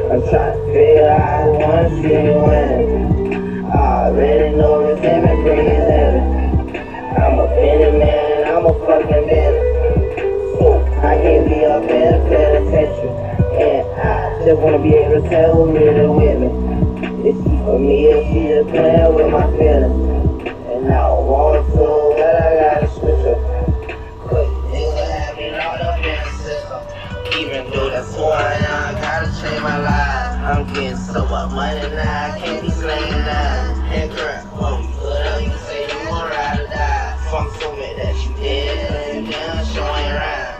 I'm trying to figure out who wanna see you winning. I already know resentment brings heaven. I'm a offended man and I'm a fucking villain. I can't be up in a pay attention. And I just wanna be able to tell who really with me. Is she for me or she just playing with my feelings? And I don't want to, but I gotta switch up. Cause nigga have me locked up in the system. Even though that's who I am, I gotta change my life. I'm getting so much money now, I can't be slaying down. And girl, when we put up, you say you gon' ride or die. Fuck so many that you did, and you done showing around.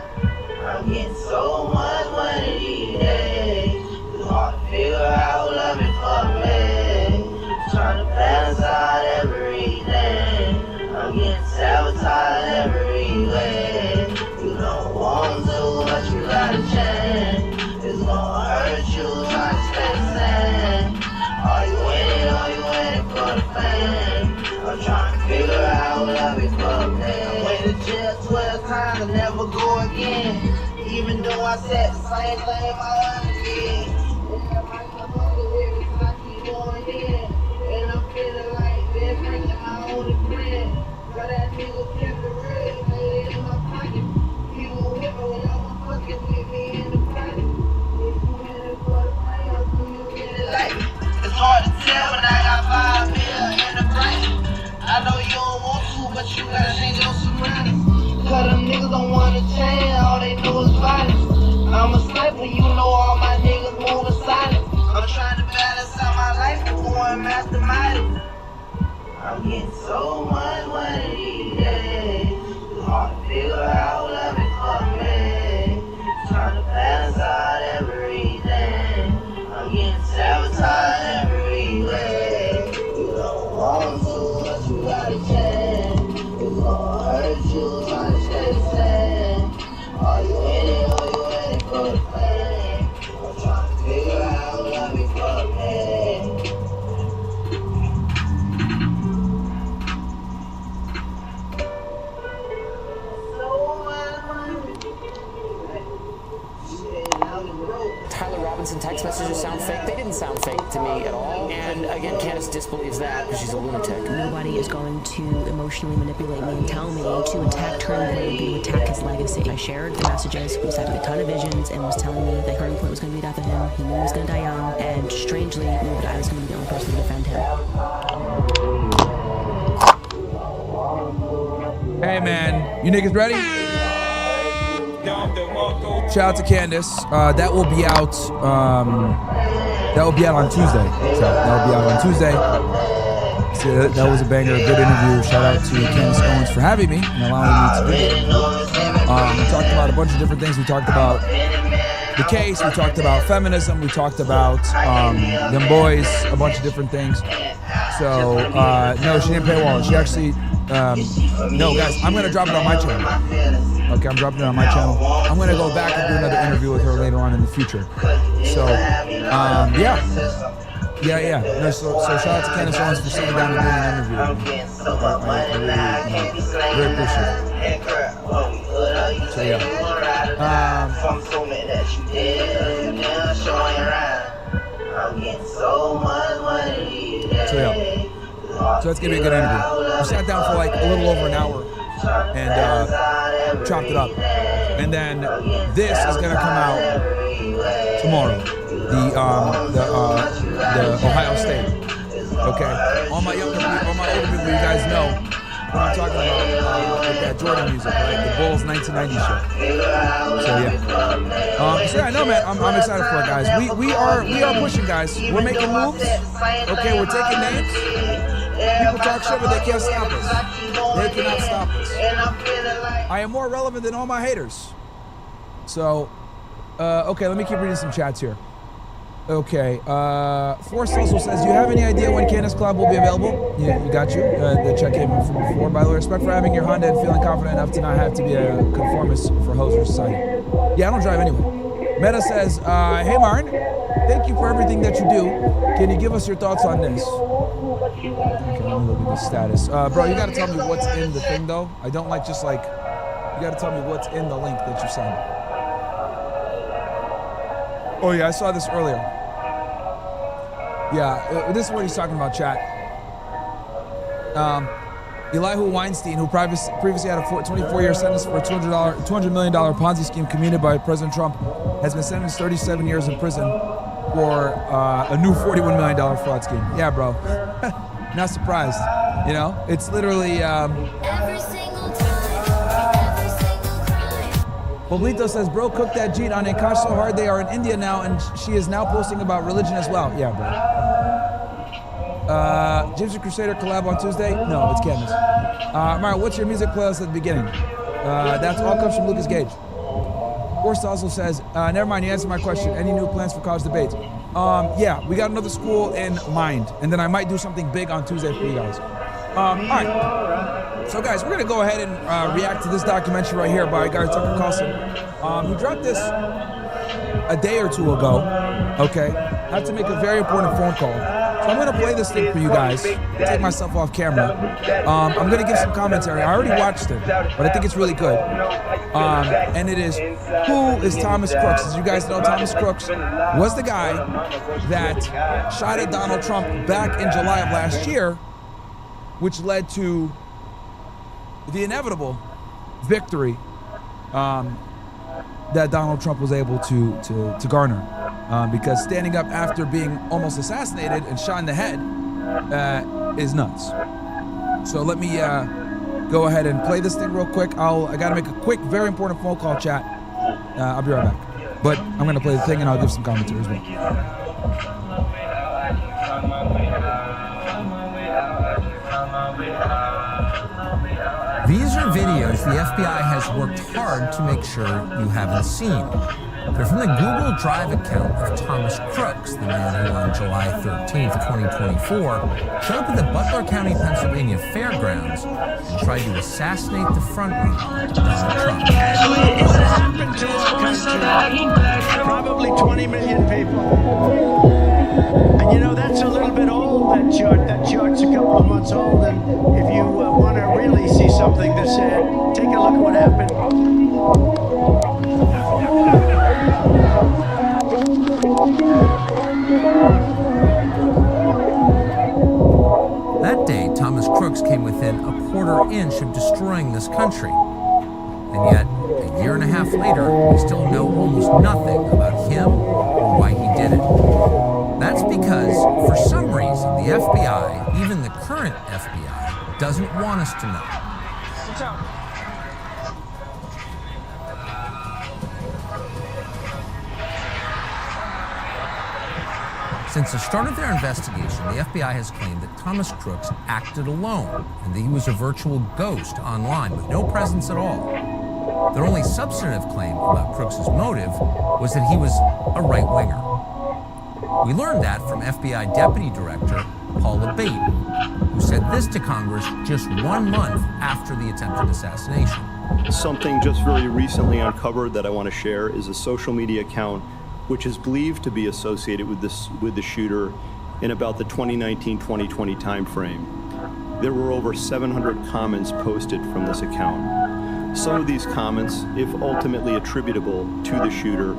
I'm getting so much money these days. It's hard to figure out what love is for me. Trying to balance out everything. I'm getting sabotaged every even though I said the same thing my other did. And I'm like, motherfucker, lyrics, I keep going in. And I'm feeling like they're bringing my only friend. Got that nigga kept it real, made it in my pocket. He was with me when I was fucking with me in the pocket. If you in it for the money, or do you really like it? It's hard to tell when I got 5 million in the brain. I know you don't want to, but you gotta change your surroundings. Cause them niggas don't wanna change, all they know is violence. I'm a sniper, you know all my niggas moving silent. I'm trying to balance out my life before I'm masterminded. I'm getting so much money these days. It's hard to figure out love it for me. Trying to balance out everything. I'm getting sabotaged every way. You don't want to, but you gotta change. It's gonna hurt you trying to stay the same. Are you in it or you in it for the pain? I'm trying to figure out love it for me. Tyler Robinson text messages sound fake. They didn't sound fake to me at all. And again, Candace disbelieves that because she's a lunatic. Nobody is going to emotionally manipulate me and tell me to attack Turning Point would be to attack his legacy. I shared the messages, he was having a ton of visions and was telling me that Turning Point was going to be death of him. He knew he was going to die young and strangely knew that I was going to be the only person to defend him. Hey man, you niggas ready? Shout out to Candace. That will be out. That will be out on Tuesday. So that will be out on Tuesday. So that was a banger, a good interview. Shout out to Candace Owens for having me and allowing me to do it. We talked about a bunch of different things. We talked about the case. We talked about feminism. We talked about them boys. A bunch of different things. So no, she didn't paywall. She actually. No, guys, I'm gonna drop it on my channel. Okay, I'm dropping it on my channel. I'm gonna go back and do another interview with her later on in the future. So, yeah. No, so shout out to Candace Owens for sitting down and doing an interview. I really appreciate it. So yeah. So that's gonna be a good interview. We sat down for like a little over an hour and chopped it up. And then this is gonna come out tomorrow. The Ohio State. Okay. All my younger people, all my older people, you guys know what I'm talking about with that Jordan music, right? The Bulls 1990 shit. So yeah. So yeah, no man, I'm excited for it, guys. We are pushing, guys. We're making moves. Okay, we're taking names. People talk shit, but they can't stop us. They cannot stop us. I am more relevant than all my haters. So, okay, let me keep reading some chats here. Okay, Forrest also says, do you have any idea when Candace Club will be available? Yeah, you got you. The check came from before. By the way, respect for having your Honda and feeling confident enough to not have to be a conformist for Hoser Society. Yeah, I don't drive anyway. Meta says, hey Martin, thank you for everything that you do. Can you give us your thoughts on this? Okay, let me look at the status. Bro, you gotta tell me what's in the thing though. I don't like just like, you gotta tell me what's in the link that you sent. Oh yeah, I saw this earlier. Yeah, this is what he's talking about, chat. Elihu Weinstein, who previously had a 24-year sentence for a $200 million Ponzi scheme committed by President Trump, has been sentenced 37 years in prison for a new $41 million fraud scheme. Yeah, bro. Not surprised. You know, it's literally. Every single crime. Boblito says, bro, cooked that Jeet on Akash so hard they are in India now, and she is now posting about religion as well. Yeah, bro. Gypsy Crusader collab on Tuesday? No, it's Candace. Mara, what's your music playlist at the beginning? That's all comes from Lucas Gage. Forrest also says, never mind, you answered my question. Any new plans for college debates? Yeah, we got another school in mind, and then I might do something big on Tuesday for you guys. All right. So, guys, we're gonna go ahead and react to this documentary right here by Gary Tucker Carlson. He dropped this a day or two ago. Okay, I have to make a very important phone call. So I'm gonna play this thing for you guys. Take myself off camera. I'm gonna give some commentary. I already watched it, but I think it's really good. And it is, who is Thomas Crooks? As you guys know, Thomas Crooks was the guy that shot at Donald Trump back in July of last year, which led to the inevitable victory that Donald Trump was able to garner. Because standing up after being almost assassinated and shot in the head is nuts. So let me go ahead and play this thing real quick. I gotta make a quick, very important phone call, chat. I'll be right back. But I'm gonna play the thing and I'll give some commentary as well. These are videos the FBI has worked hard to make sure you haven't seen. They're from the Google Drive account of Thomas Crooks, the man who on July 13th, 2024, showed up at the Butler County, Pennsylvania fairgrounds and tried to assassinate the frontrunner, Donald Trump. It happened to our country. Probably 20 million people. And you know, that's a little bit old, that chart. That chart's a couple of months old. And if you want to really see something that's sad, take a look at what happened. That day, Thomas Crooks came within a quarter inch of destroying this country. And yet, a year and a half later, we still know almost nothing about him or why he did it. That's because, for some reason, the FBI, even the current FBI, doesn't want us to know. Since the start of their investigation, the FBI has claimed that Thomas Crooks acted alone and that he was a virtual ghost online with no presence at all. Their only substantive claim about Crooks' motive was that he was a right-winger. We learned that from FBI Deputy Director Paula Bate, who said this to Congress just 1 month after the attempted assassination. Something just very recently uncovered that I want to share is a social media account which is believed to be associated with the shooter in about the 2019-2020 timeframe. There were over 700 comments posted from this account. Some of these comments, if ultimately attributable to the shooter,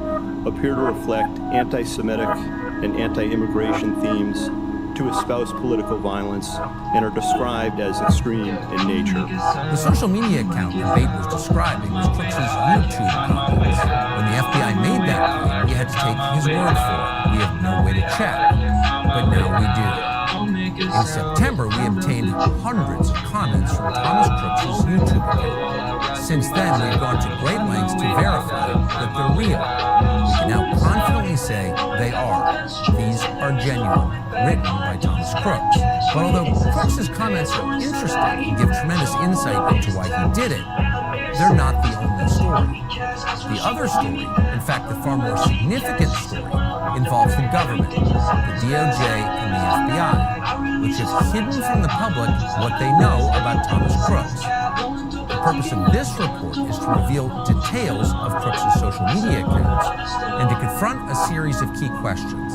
appear to reflect anti-Semitic and anti-immigration themes, to espouse political violence, and are described as extreme in nature. The social media account that Bate was describing was Crooks' YouTube comments. When the FBI made that claim, we had to take his word for it. We had no way to check, but now we do. In September, we obtained hundreds of comments from Thomas Crooks' YouTube account. Since then, we've gone to great lengths to verify that they're real. We can now confidently say they are. These are genuine, written by Thomas Crooks. But although Crooks' comments are interesting and give tremendous insight into why he did it, they're not the only story. The other story, in fact the far more significant story, involves the government, the DOJ and the FBI, which have hidden from the public what they know about Thomas Crooks. The purpose of this report is to reveal details of Crooks' social media accounts and to confront a series of key questions.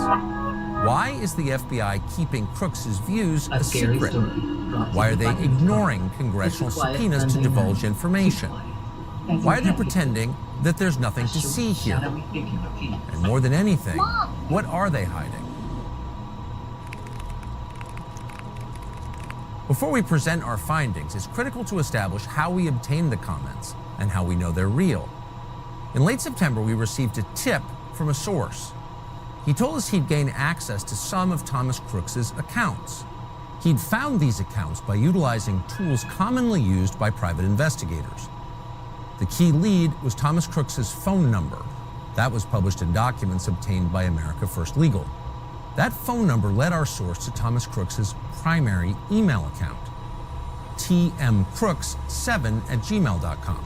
Why is the FBI keeping Crooks' views a secret? Why are they ignoring congressional subpoenas to divulge information? Why are they pretending that there's nothing to see here? And more than anything, what are they hiding? Before we present our findings, it's critical to establish how we obtained the comments and how we know they're real. In late September, we received a tip from a source. He told us he'd gained access to some of Thomas Crooks' accounts. He'd found these accounts by utilizing tools commonly used by private investigators. The key lead was Thomas Crooks' phone number. That was published in documents obtained by America First Legal. That phone number led our source to Thomas Crooks' primary email account, tmcrooks7@gmail.com.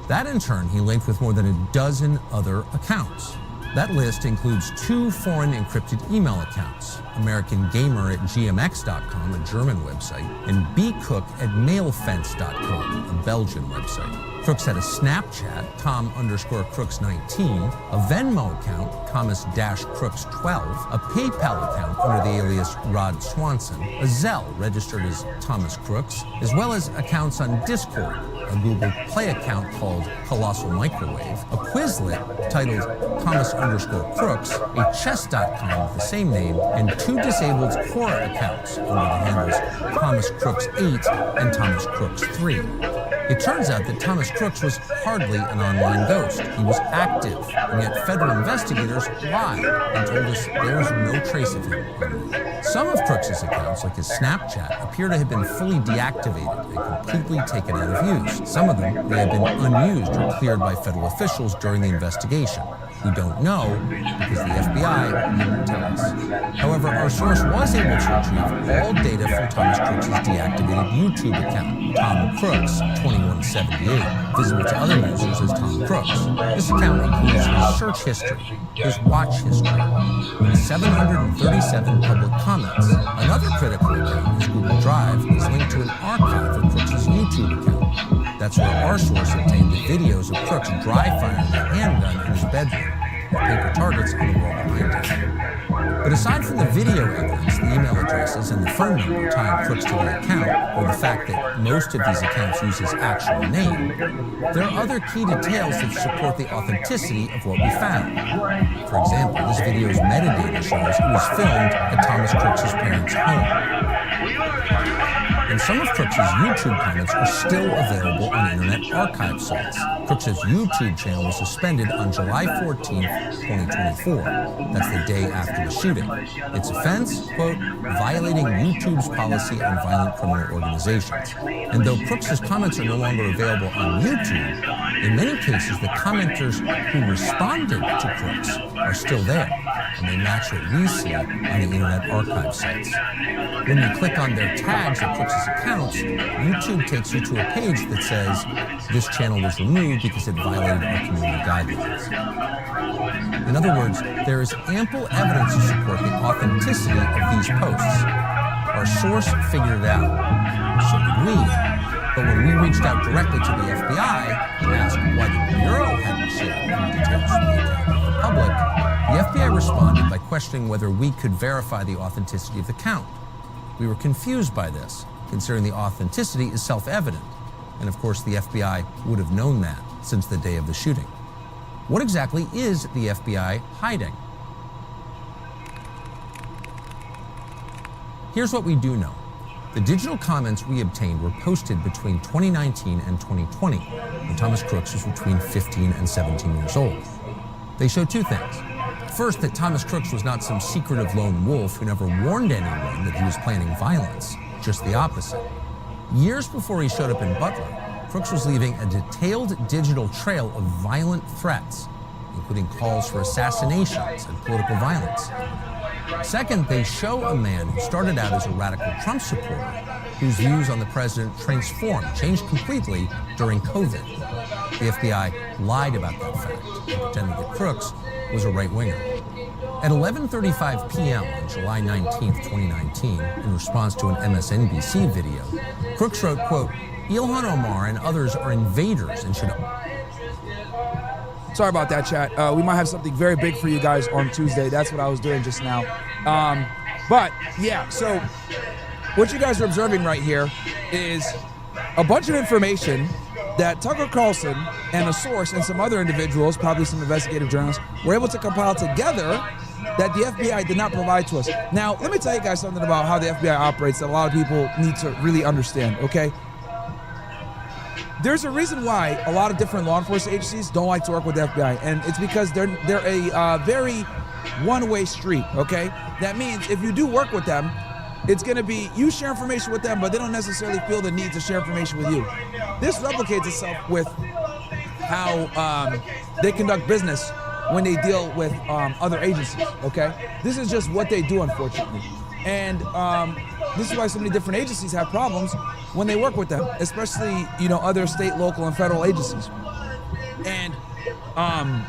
That in turn, he linked with more than a dozen other accounts. That list includes 2 foreign encrypted email accounts, AmericanGamer@gmx.com, a German website, and bcook@mailfence.com, a Belgian website. Crooks had a Snapchat, Tom_Crooks19, a Venmo account, Thomas-Crooks12, a PayPal account under the alias Rod Swanson, a Zelle registered as Thomas Crooks, as well as accounts on Discord, a Google Play account called Colossal Microwave, a Quizlet titled Thomas_Crooks, a Chess.com with the same name, and 2 disabled Quora accounts under the handles Thomas Crooks8 and Thomas Crooks3. It turns out that Thomas Crooks was hardly an online ghost. He was active, and yet federal investigators lied and told us there was no trace of him. Some of Crooks' accounts, like his Snapchat, appear to have been fully deactivated and completely taken out of use. Some of them may have been unused or cleared by federal officials during the investigation. We don't know because the FBI didn't tell us. However, our source was able to retrieve all data from Thomas Crooks' deactivated YouTube account, Tom Crooks 2178, visible to other users as Tom Crooks. This account includes his search history, his watch history, and 737 public comments. Another critical account, his Google Drive, is linked to an archive of Crooks' YouTube account. That's where our source obtained the videos of Crooks dry firing a handgun in his bedroom, with paper targets on the wall behind him. But aside from the video evidence, the email addresses, and the phone number tying Crooks to the account, or the fact that most of these accounts use his actual name, there are other key details that support the authenticity of what we found. For example, this video's metadata shows it was filmed at Thomas Crooks' parents' home. And some of Crooks' YouTube comments are still available on Internet Archive sites. Crooks' YouTube channel was suspended on July 14th, 2024. That's the day after the shooting. Its offense, quote, violating YouTube's policy on violent criminal organizations. And though Crooks' comments are no longer available on YouTube, in many cases the commenters who responded to Crooks are still there, and they match what we see on the Internet Archive sites. When you click on their tags at Crooks' accounts, YouTube takes you to a page that says, this channel was removed because it violated our community guidelines. In other words, there is ample evidence to support the authenticity of these posts. Our source figured it out. So did we. But when we reached out directly to the FBI to ask why the Bureau hadn't shared any details from the account with the public, the FBI responded by questioning whether we could verify the authenticity of the account. We were confused by this, considering the authenticity is self-evident. And of course, the FBI would have known that since the day of the shooting. What exactly is the FBI hiding? Here's what we do know. The digital comments we obtained were posted between 2019 and 2020, when Thomas Crooks was between 15 and 17 years old. They show 2 things. First, that Thomas Crooks was not some secretive lone wolf who never warned anyone that he was planning violence, just the opposite. Years before he showed up in Butler, Crooks was leaving a detailed digital trail of violent threats, including calls for assassinations and political violence. Second, they show a man who started out as a radical Trump supporter, whose views on the president changed completely during COVID. The FBI lied about that fact and pretended that Crooks was a right-winger. At 11:35 p.m. on July 19th, 2019, in response to an MSNBC video, Crooks wrote, quote, Ilhan Omar and others are invaders and should... Sorry about that, chat. We might have something very big for you guys on Tuesday. That's what I was doing just now. But, yeah, so what you guys are observing right here is a bunch of information that Tucker Carlson and a source and some other individuals, probably some investigative journalists, were able to compile together that the FBI did not provide to us. Now, let me tell you guys something about how the FBI operates that a lot of people need to really understand, okay? There's a reason why a lot of different law enforcement agencies don't like to work with the FBI, and it's because they're a very one-way street, okay? That means if you do work with them, it's going to be you share information with them, but they don't necessarily feel the need to share information with you. This replicates itself with how they conduct business when they deal with other agencies, okay? This is just what they do, unfortunately. And this is why so many different agencies have problems when they work with them, especially, you know, other state, local, and federal agencies. And I'm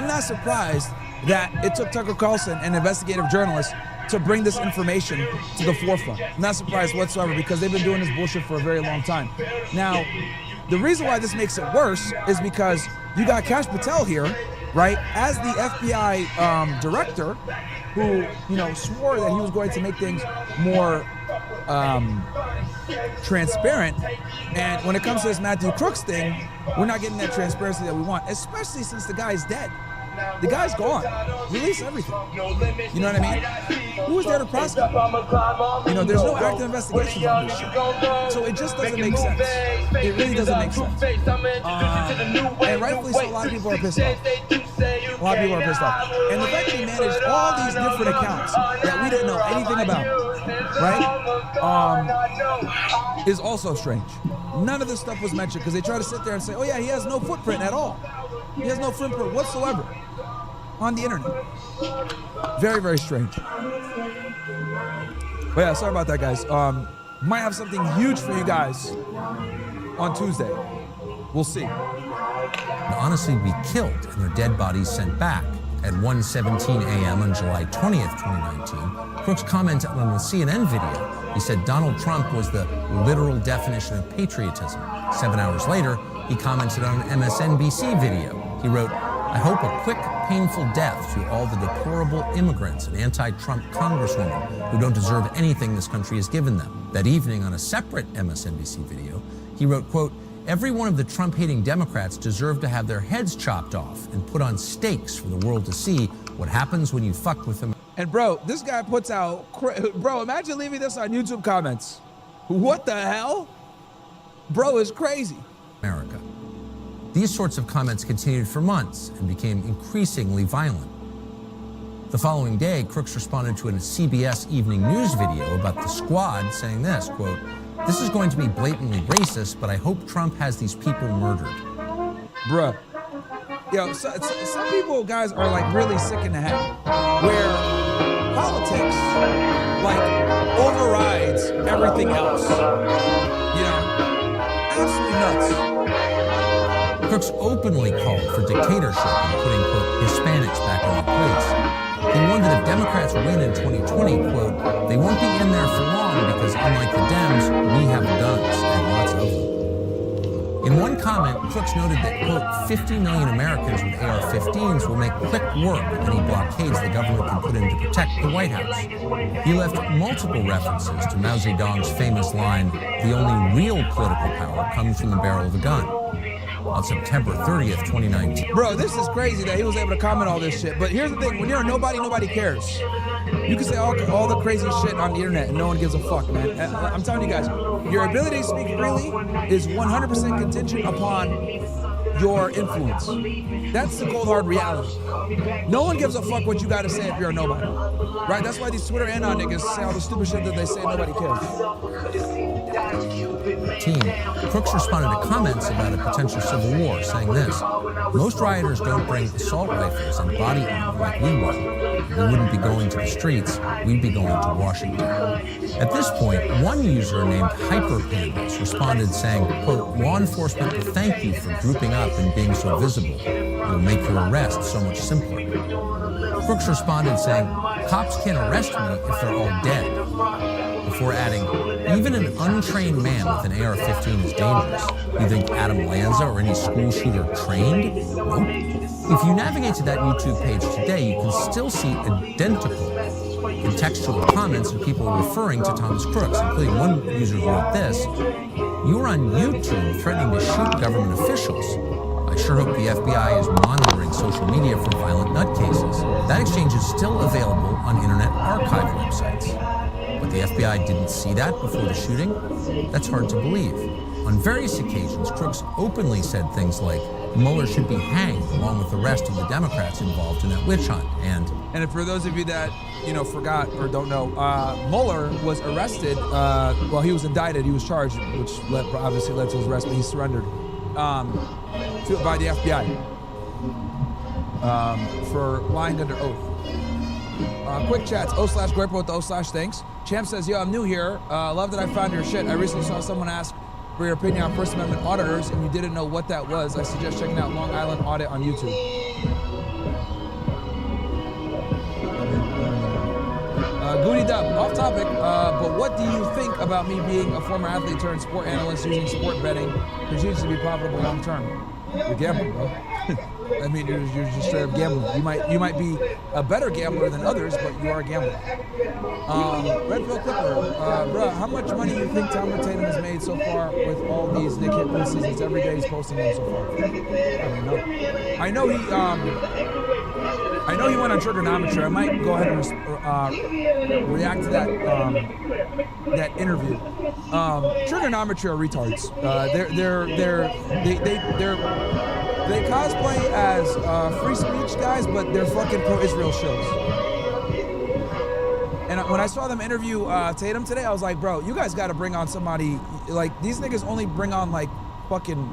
not surprised that it took Tucker Carlson and investigative journalists to bring this information to the forefront. I'm not surprised whatsoever because they've been doing this bullshit for a very long time. Now, The reason why this makes it worse is because you got Kash Patel here, right, as the FBI director, who, you know, swore that he was going to make things more transparent. And when it comes to this Matthew Crooks thing, we're not getting that transparency that we want, especially since the guy's dead. The guy's gone. Release everything. You know what I mean? Who was there to prosecute? You know, there's no active investigations on this shit. So it just doesn't make sense. It really doesn't make sense. And rightfully so, a lot of people are pissed off. A lot of people are pissed off. And the fact that he managed all these different accounts that we didn't know anything about, right, is also strange. None of this stuff was mentioned because they try to sit there and say, oh yeah, he has no footprint at all. He has no footprint whatsoever on the internet. Very, very strange. But yeah, sorry about that, guys. Might have something huge for you guys on Tuesday. We'll see. Honestly be killed and their dead bodies sent back. At 1:17 a.m. on July 20th, 2019, Crooks commented on a CNN video. He said Donald Trump was the literal definition of patriotism. 7 hours later, he commented on an MSNBC video. He wrote, I hope a quick, painful death to all the deplorable immigrants and anti-Trump congresswomen who don't deserve anything this country has given them. That evening, on a separate MSNBC video, he wrote, quote, every one of the Trump-hating Democrats deserve to have their heads chopped off and put on stakes for the world to see what happens when you fuck with them. And bro, this guy puts out, bro, imagine leaving this on YouTube comments. What the hell? Bro is crazy. America. These sorts of comments continued for months and became increasingly violent. The following day, Crooks responded to a CBS Evening News video about the squad saying this, quote, this is going to be blatantly racist, but I hope Trump has these people murdered. Bruh. Yo, some people, guys, are like really sick in the head where politics like overrides everything else. You know? Absolutely nuts. Crooks openly called for dictatorship and putting, quote, Hispanics back in their place. He warned that if Democrats win in 2020, quote, they won't be in there for long because unlike the Dems, we have guns and lots of them. In one comment, Crooks noted that, quote, 50 million Americans with AR-15s will make quick work of any blockades the government can put in to protect the White House. He left multiple references to Mao Zedong's famous line, the only real political power comes from the barrel of a gun. On September 30th, 2019. Bro, this is crazy that he was able to comment all this shit. But here's the thing, when you're a nobody, nobody cares. You can say all the crazy shit on the internet and no one gives a fuck, man. I'm telling you guys, your ability to speak freely is 100% contingent upon your influence. That's the cold hard reality. No one gives a fuck what you gotta say if you're a nobody. Right? That's why these Twitter anon niggas say all the stupid shit that they say nobody cares. Crooks responded to comments about a potential civil war, saying this, most rioters don't bring assault rifles and body armor like we would. We wouldn't be going to the streets, we'd be going to Washington. At this point, one user named HyperPandas responded saying, quote, law enforcement will thank you for grouping up and being so visible. It'll make your arrest so much simpler. Crooks responded saying, cops can't arrest me if they're all dead. Before adding, even an untrained man with an AR-15 is dangerous. You think Adam Lanza or any school shooter trained? Nope. If you navigate to that YouTube page today, you can still see identical contextual comments of people referring to Thomas Crooks, including one user who wrote this, you're on YouTube threatening to shoot government officials. I sure hope the FBI is monitoring social media for violent nutcases. That exchange is still available on Internet Archive websites. But the FBI didn't see that before the shooting? That's hard to believe. On various occasions, Crooks openly said things like, Mueller should be hanged along with the rest of the Democrats involved in that witch hunt, and for those of you that, forgot or don't know, Mueller was arrested, well, he was indicted, he was charged, which obviously led to his arrest, but he surrendered by the FBI for lying under oath. Quick chats, o/Guerpo with o/thanks. Champ says, yo, I'm new here. Love that I found your shit. I recently saw someone ask for your opinion on First Amendment auditors, and you didn't know what that was. I suggest checking out Long Island Audit on YouTube. Goody Dub, off topic, but what do you think about me being a former athlete turned sport analyst using sport betting continues to be profitable long term? You're gambling, bro. I mean, you're just straight up gambling. You might be a better gambler than others, but you are a gambler. Redfield Clipper, bro, how much money do you think Tom Tatum has made so far with all these Nick Hit preseasons? Every day he's posting them so far. I don't know. I know he went on Trigonometry. I might go ahead and react to that interview. Trigonometry are retards. They cosplay as free speech guys, but they're fucking pro-Israel shows. And when I saw them interview Tatum today, I was like, bro, you guys got to bring on somebody. Like, these niggas only bring on like fucking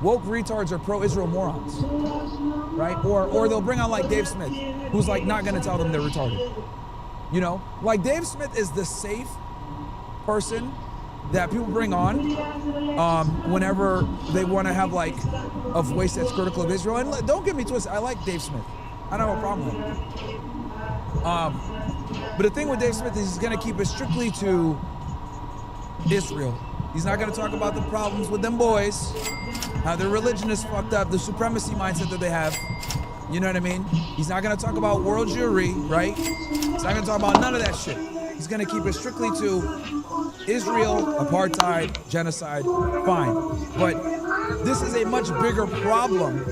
woke retards or pro-Israel morons, right? Or they'll bring on like Dave Smith, who's like not gonna tell them they're retarded. You know, like Dave Smith is the safe person that people bring on whenever they want to have like a voice that's critical of Israel. And don't get me twisted, I like Dave Smith. I don't have a problem with him. But the thing with Dave Smith is he's gonna keep it strictly to Israel. He's not gonna talk about the problems with them boys, how their religion is fucked up, the supremacy mindset that they have. You know what I mean? He's not gonna talk about world Jewry, right? He's not gonna talk about none of that shit. He's gonna keep it strictly to Israel, apartheid, genocide, fine. But this is a much bigger problem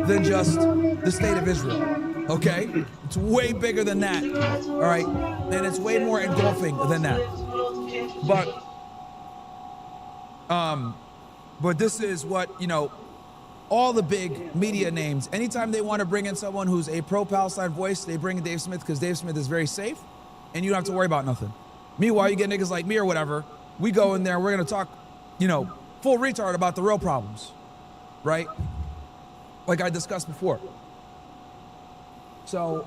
than just the state of Israel, okay? It's way bigger than that, all right? And it's way more engulfing than that. But this is what, you know, all the big media names, anytime they want to bring in someone who's a pro-Palestine voice, they bring in Dave Smith because Dave Smith is very safe and you don't have to worry about nothing. Meanwhile, you get niggas like me or whatever, we go in there, we're going to talk, you know, full retard about the real problems, right? Like I discussed before. So,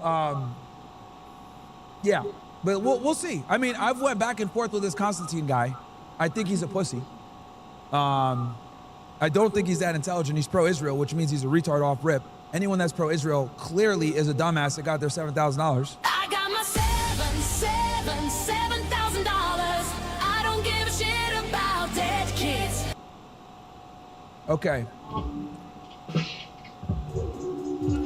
yeah, but we'll see. I mean, I've went back and forth with this Constantine guy. I think he's a pussy. I don't think he's that intelligent. He's pro-Israel, which means he's a retard off rip. Anyone that's pro-Israel clearly is a dumbass that got their $7,000. I got my $7,000. I don't give a shit about dead kids. Okay.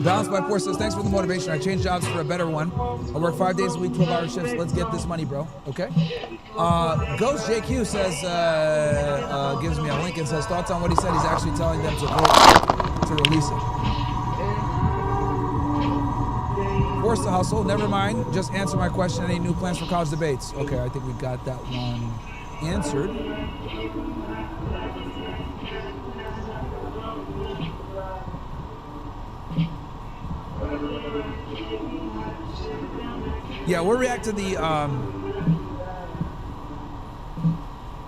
Balanced by Four says, thanks for the motivation. I changed jobs for a better one. I work 5 days a week, 12-hour shifts. Let's get this money, bro. Okay. Ghost JQ says, gives me a link and says, thoughts on what he said. He's actually telling them to vote to release it. Force the hustle. Never mind. Just answer my question. Any new plans for college debates? Okay, I think we got that one answered. Yeah, we'll react to the,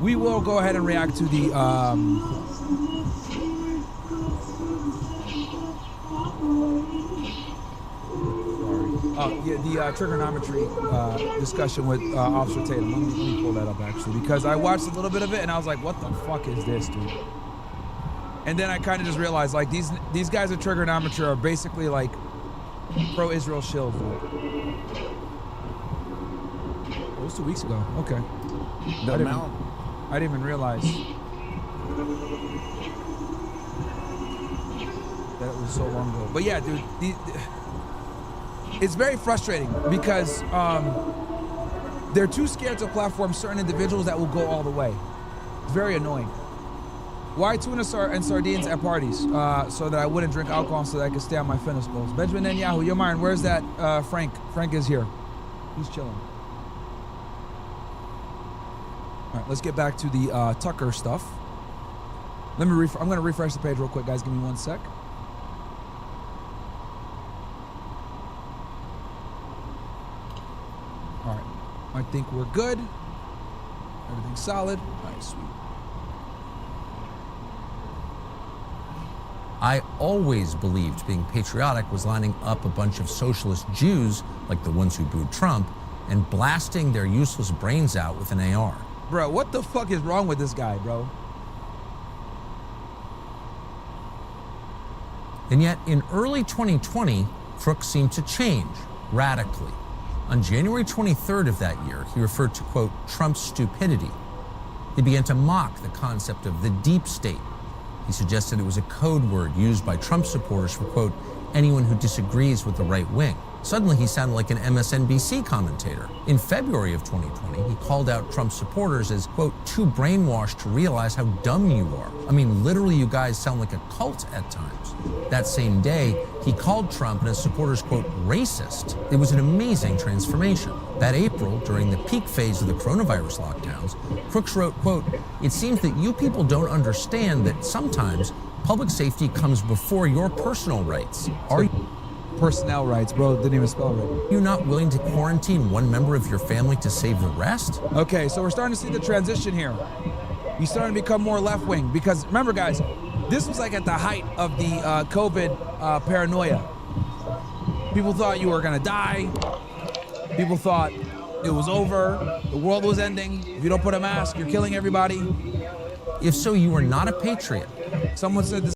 we will go ahead and react to the, the trigonometry discussion with Officer Tatum. Let me pull that up actually, because I watched a little bit of it and I was like, what the fuck is this, dude? And then I kind of just realized, like, these guys at trigonometry are basically like pro-Israel shills, dude. It was 2 weeks ago. Okay. I didn't even realize that it was so long ago. But yeah, dude, it's very frustrating because they're too scared to platform certain individuals that will go all the way. It's very annoying. Why tuna and sardines at parties? So that I wouldn't drink alcohol so that I could stay on my fitness goals. Benjamin Netanyahu, your mind, where's that Frank? Frank is here. He's chilling. All right, let's get back to the Tucker stuff. I'm going to refresh the page real quick, guys. Give me 1 sec. All right, I think we're good. Everything's solid. All right, sweet. I always believed being patriotic was lining up a bunch of socialist Jews, like the ones who booed Trump, and blasting their useless brains out with an AR. Bro, what the fuck is wrong with this guy, bro? And yet, in early 2020, Crook seemed to change radically. On January 23rd of that year, he referred to, quote, Trump's stupidity. He began to mock the concept of the deep state. He suggested it was a code word used by Trump supporters for, quote, anyone who disagrees with the right wing. Suddenly, he sounded like an MSNBC commentator. In February of 2020, he called out Trump supporters as, quote, too brainwashed to realize how dumb you are. I mean, literally, you guys sound like a cult at times. That same day, he called Trump and his supporters, quote, racist. It was an amazing transformation. That April, during the peak phase of the coronavirus lockdowns, Crooks wrote, quote, it seems that you people don't understand that sometimes public safety comes before your personal rights. Are you Personnel rights, bro. Didn't even spell right. not willing to quarantine one member of your family to save the rest? Okay, so we're starting to see the transition here. He's starting to become more left-wing because remember, guys, this was like at the height of the COVID paranoia. People thought you were gonna die. People thought it was over. The world was ending. If you don't put a mask, you're killing everybody. If so, you are not a patriot. Someone said this